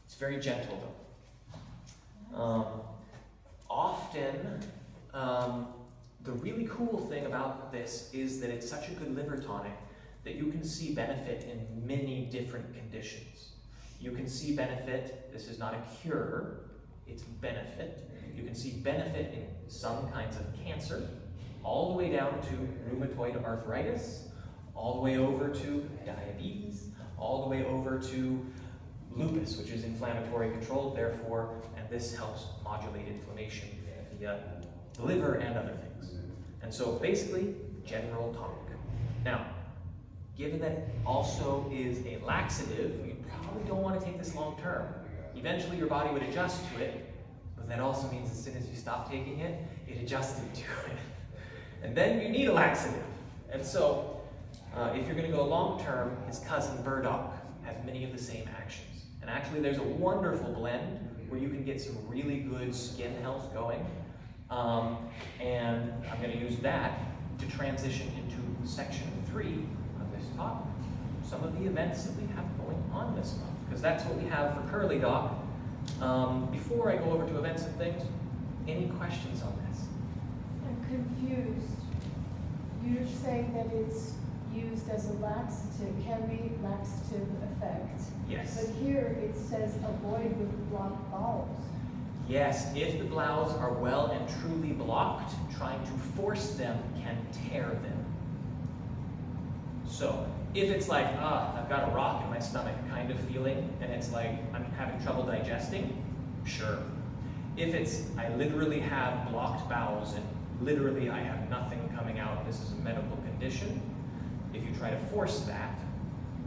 It's very gentle, though. Often, the really cool thing about this is that it's such a good liver tonic that you can see benefit in many different conditions. You can see benefit, this is not a cure, it's benefit. You can see benefit in some kinds of cancer, all the way down to rheumatoid arthritis, all the way over to diabetes, all the way over to lupus, which is inflammatory controlled, therefore, and this helps modulate inflammation via the liver and other things. And so basically, general tonic. Now, given that it also is a laxative, you probably don't want to take this long term. Eventually your body would adjust to it, but that also means as soon as you stop taking it, it adjusted to it. And then you need a laxative. And so, if you're going to go long term, his cousin burdock has many of the same actions. And actually there's a wonderful blend where you can get some really good skin health going. And I'm going to use that to transition into section 3 of this talk. Some of the events that we have going on this month, because that's what we have for Curly Doc. Before I go over to events and things, any questions on this? I'm confused. You're saying that it's used as a laxative, can be laxative effect. Yes. But here it says avoid with blocked bowels. Yes, if the bowels are well and truly blocked, trying to force them can tear them. So, if it's like, I've got a rock in my stomach kind of feeling, and it's like I'm having trouble digesting, sure. If it's, I literally have blocked bowels and literally I have nothing coming out, this is a medical condition, if you try to force that,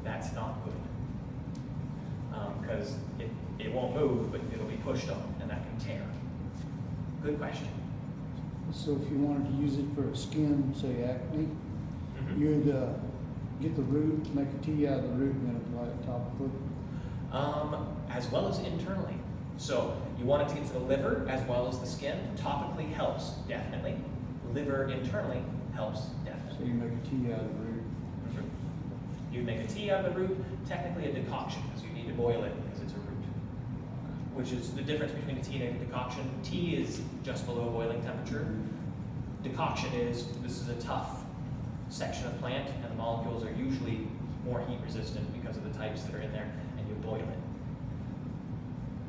that's not good. Because it won't move, but it'll be pushed on, and that can tear. Good question. So if you wanted to use it for skin, say acne, you'd get the root, make a tea out of the root, and then apply it topically? As well as internally. So you want it to get to the liver as well as the skin. Topically helps, definitely. Liver internally helps, definitely. So you make a tea out of the root. You make a tea out of the root, technically a decoction, because you need to boil it because it's a root. Which is the difference between a tea and a decoction. Tea is just below boiling temperature. Decoction is, this is a tough section of plant, and the molecules are usually more heat resistant because of the types that are in there, and you boil it.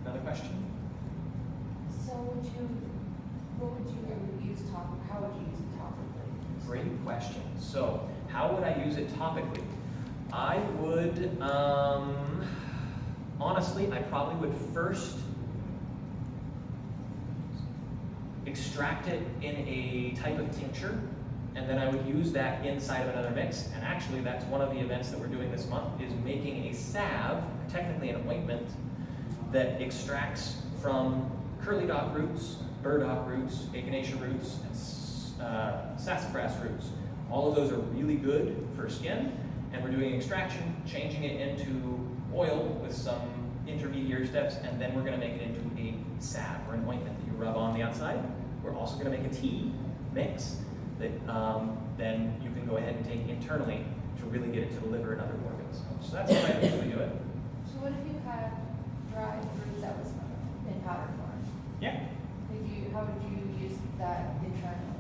Another question? So what would you use how would you use it topically? Great question. So, how would I use it topically? I would, honestly, I probably would first extract it in a type of tincture, and then I would use that inside of another mix. And actually, that's one of the events that we're doing this month, is making a salve, technically an ointment, that extracts from curly dock roots, burdock roots, echinacea roots, and sassafras roots. All of those are really good for skin, and we're doing extraction, changing it into oil with some intermediary steps, and then we're going to make it into a salve or an ointment that you rub on the outside. We're also going to make a tea mix that then you can go ahead and take internally to really get it to the liver and other organs. So that's how I usually do it. So what if you had dried fruit that was in powder form? Yeah. How would you use that internally?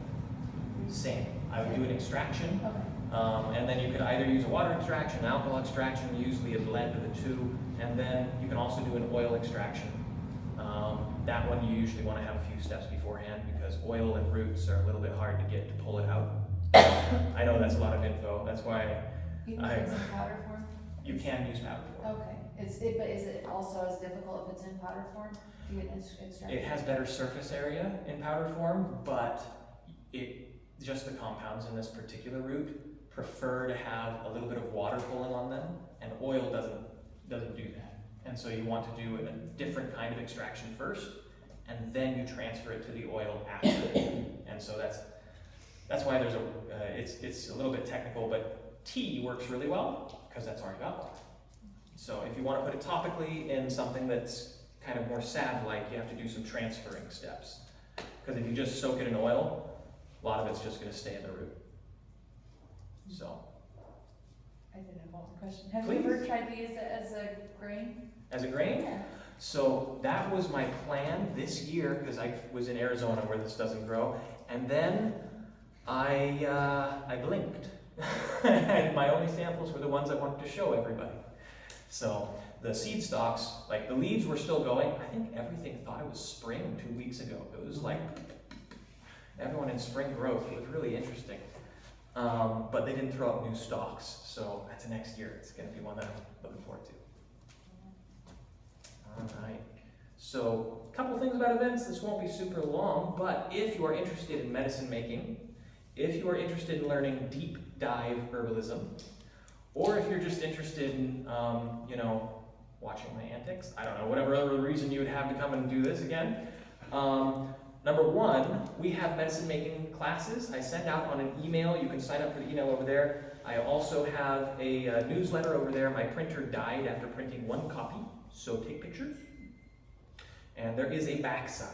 Same. I would do an extraction, Okay. and then you could either use a water extraction, an alcohol extraction, usually a blend of the two, and then you can also do an oil extraction. That one you usually want to have a few steps beforehand because oil and roots are a little bit hard to get to pull it out. I know that's a lot of info. That's why Even if it's in powder form? you can use powder form. Okay. But is it also as difficult if it's in powder form? Do you get an extraction? It has better surface area in powder form, but just the compounds in this particular root prefer to have a little bit of water pulling on them, and oil doesn't do that. And so you want to do a different kind of extraction first, and then you transfer it to the oil after. And so that's why there's it's a little bit technical, but tea works really well because that's already got water. So if you want to put it topically in something that's kind of more salve-like, you have to do some transferring steps. Because if you just soak it in oil, a lot of it's just going to stay in the root. So. I did have one more question. Have Please. you ever tried to use it as a grain? As a grain? Yeah. So that was my plan this year, because I was in Arizona where this doesn't grow, and then I blinked. And my only samples were the ones I wanted to show everybody. So the seed stalks, like the leaves were still going. I think everything thought it was spring 2 weeks ago. It was like everyone in spring growth. It was really interesting. But they didn't throw up new stalks, so that's next year. It's going to be one that I'm looking forward to. All right. So a couple things about events. This won't be super long, but if you are interested in medicine making, if you are interested in learning deep dive herbalism, Or if you're just interested in, you know, watching my antics, I don't know, whatever other reason you would have to come and do this again. Number one, we have medicine making classes. I send out on an email. You can sign up for the email over there. I also have a newsletter over there. My printer died after printing one copy, so take pictures. And there is a backside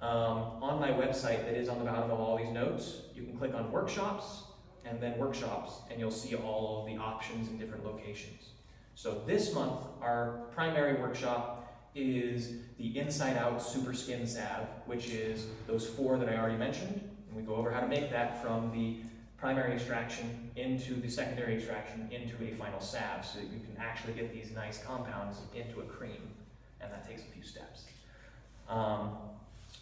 on my website that is on the bottom of all these notes. You can click on workshops and then workshops, and you'll see all of the options in different locations. So this month, our primary workshop is the Inside Out Super Skin Salve, which is those 4 that I already mentioned. And we go over how to make that from the primary extraction into the secondary extraction into a final salve, so that you can actually get these nice compounds into a cream, and that takes a few steps.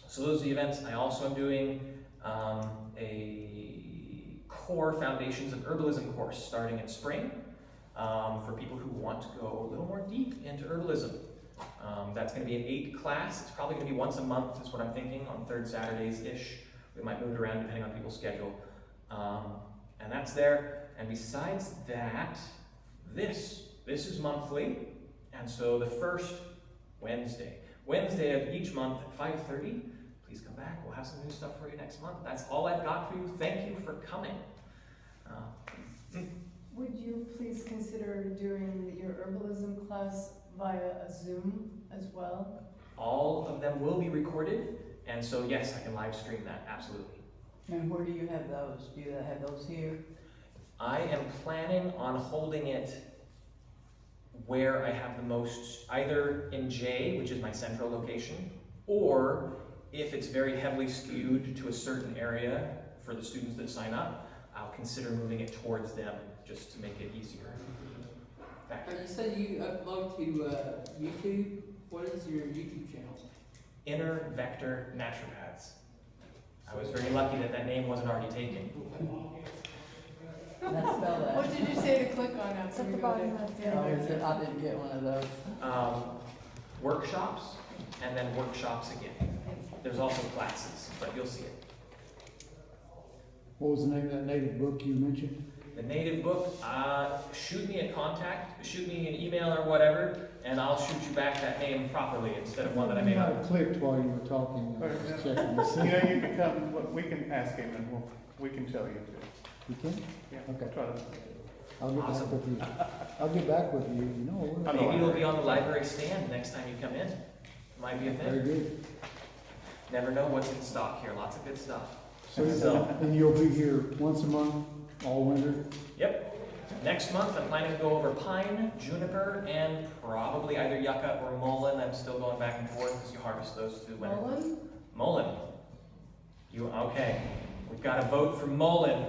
So those are the events. I also am doing a core Foundations of Herbalism course starting in spring for people who want to go a little more deep into herbalism. That's going to be an 8 class. It's probably going to be once a month is what I'm thinking, on 3rd Saturdays-ish. We might move it around depending on people's schedule. And that's there. And besides that, this is monthly. And so the first Wednesday of each month at 5:30, please come back. We'll have some new stuff for you next month. That's all I've got for you. Thank you for coming. Would you please consider doing your herbalism class via a Zoom as well? All of them will be recorded, and so yes, I can live stream that, absolutely. And where do you have those? Do you have those here? I am planning on holding it where I have the most, either in J, which is my central location, or if it's very heavily skewed to a certain area for the students that sign up, I'll consider moving it towards them just to make it easier. Back to You said you upload to YouTube. What is your YouTube channel? Inner Vector Naturopaths. I was very lucky that name wasn't already taken. Let's spell that. What did you say to click on It's after at we the go bottom there? of Oh, is it? I didn't get one of those. Workshops, and then workshops again. There's also classes, but you'll see it. What was the name of that native book you mentioned? The native book, shoot me shoot me an email or whatever, and I'll shoot you back that name properly instead of one that I made up. I clicked while you were talking. I was just checking to see. You know, you can come, we can ask him and we can tell you too. You can? Yeah, Okay. try to. I'll get Awesome. back with you. I'll get back with you. You know, I'm Maybe the it'll library. be on the library stand next time you come in. Might be a very thing. good. Never know what's in stock here. Lots of good stuff. So, and you'll be here once a month, all winter? Yep. Next month, I'm planning to go over pine, juniper, and probably either yucca or mullein. I'm still going back and forth because you harvest those through winter. Mullen? Mullein. Okay. We've got a vote for mullein.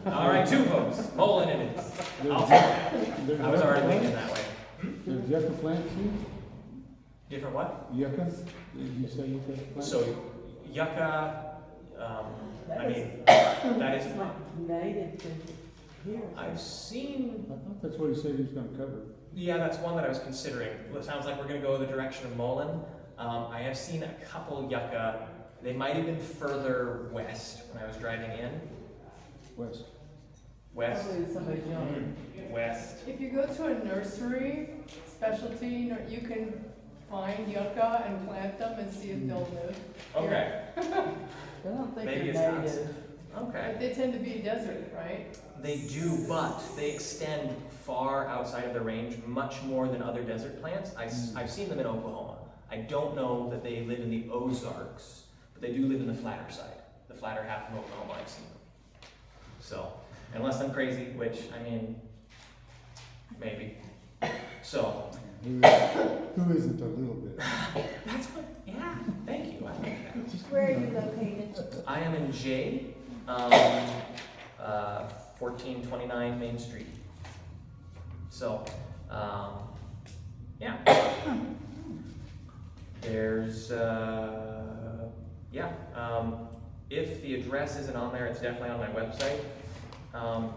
All right, 2 votes. Mullein it is. I'll take it. There's I was already yucca thinking plants? that way. There's yucca plants here? Different what? Yucca? Did you say yucca plants? So yucca, I mean, that is, Native to here. I've seen, I thought that's what he said he was gonna cover. yeah, that's one that I was considering. It sounds like we're gonna go the direction of mullein. I have seen a couple yucca. They might have been further west when I was driving in. West. West. Probably somebody's younger. West. If you go to a nursery, specialty, you can find yucca and plant them and see if they'll live. Okay. I don't think Maybe they're it's not. native. Okay. But they tend to be desert, right? They do, but they extend far outside of the range, much more than other desert plants. I've seen them in Oklahoma. I don't know that they live in the Ozarks, but they do live in the flatter side. The flatter half of Oklahoma, I've seen them. So, unless I'm crazy, which, I mean, maybe. So, Who isn't a little bit? that's what, yeah, thank you, I like that. Where are you located? I am in J, 1429 Main Street. So, yeah. There's, if the address isn't on there, it's definitely on my website. And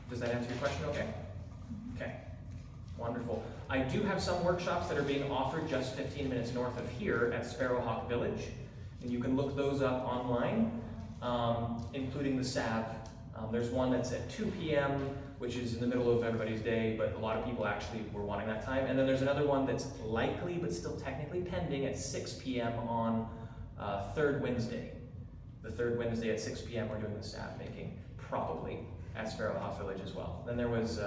does that answer your question okay? Okay, wonderful. I do have some workshops that are being offered just 15 minutes north of here at Sparrowhawk Village, and you can look those up online, including the salve. There's one that's at 2 p.m., which is in the middle of everybody's day, but a lot of people actually were wanting that time. And then there's another one that's likely, but still technically pending at 6 p.m. on third Wednesday. The third Wednesday at 6 p.m. we're doing the salve making, probably, at Sparrowhawk Village as well. Then there was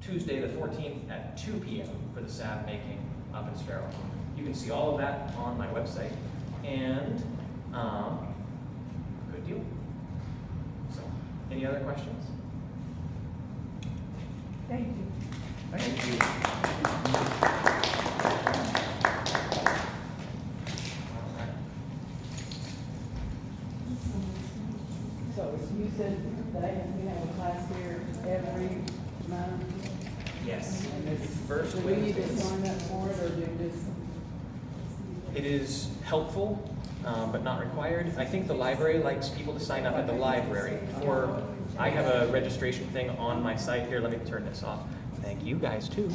Tuesday the 14th at 2 p.m. for the salve making up in Sparrowhawk. You can see all of that on my website, and good deal. So, any other questions? Thank you. Thank you. So you said that we have a class here every month? Yes. And this, First do we need to Wednesdays. sign up for it, or do we just? It is helpful, but not required. I think the library likes people to sign up at the library. Or I have a registration thing on my site here. Let me turn this off. Thank you guys too.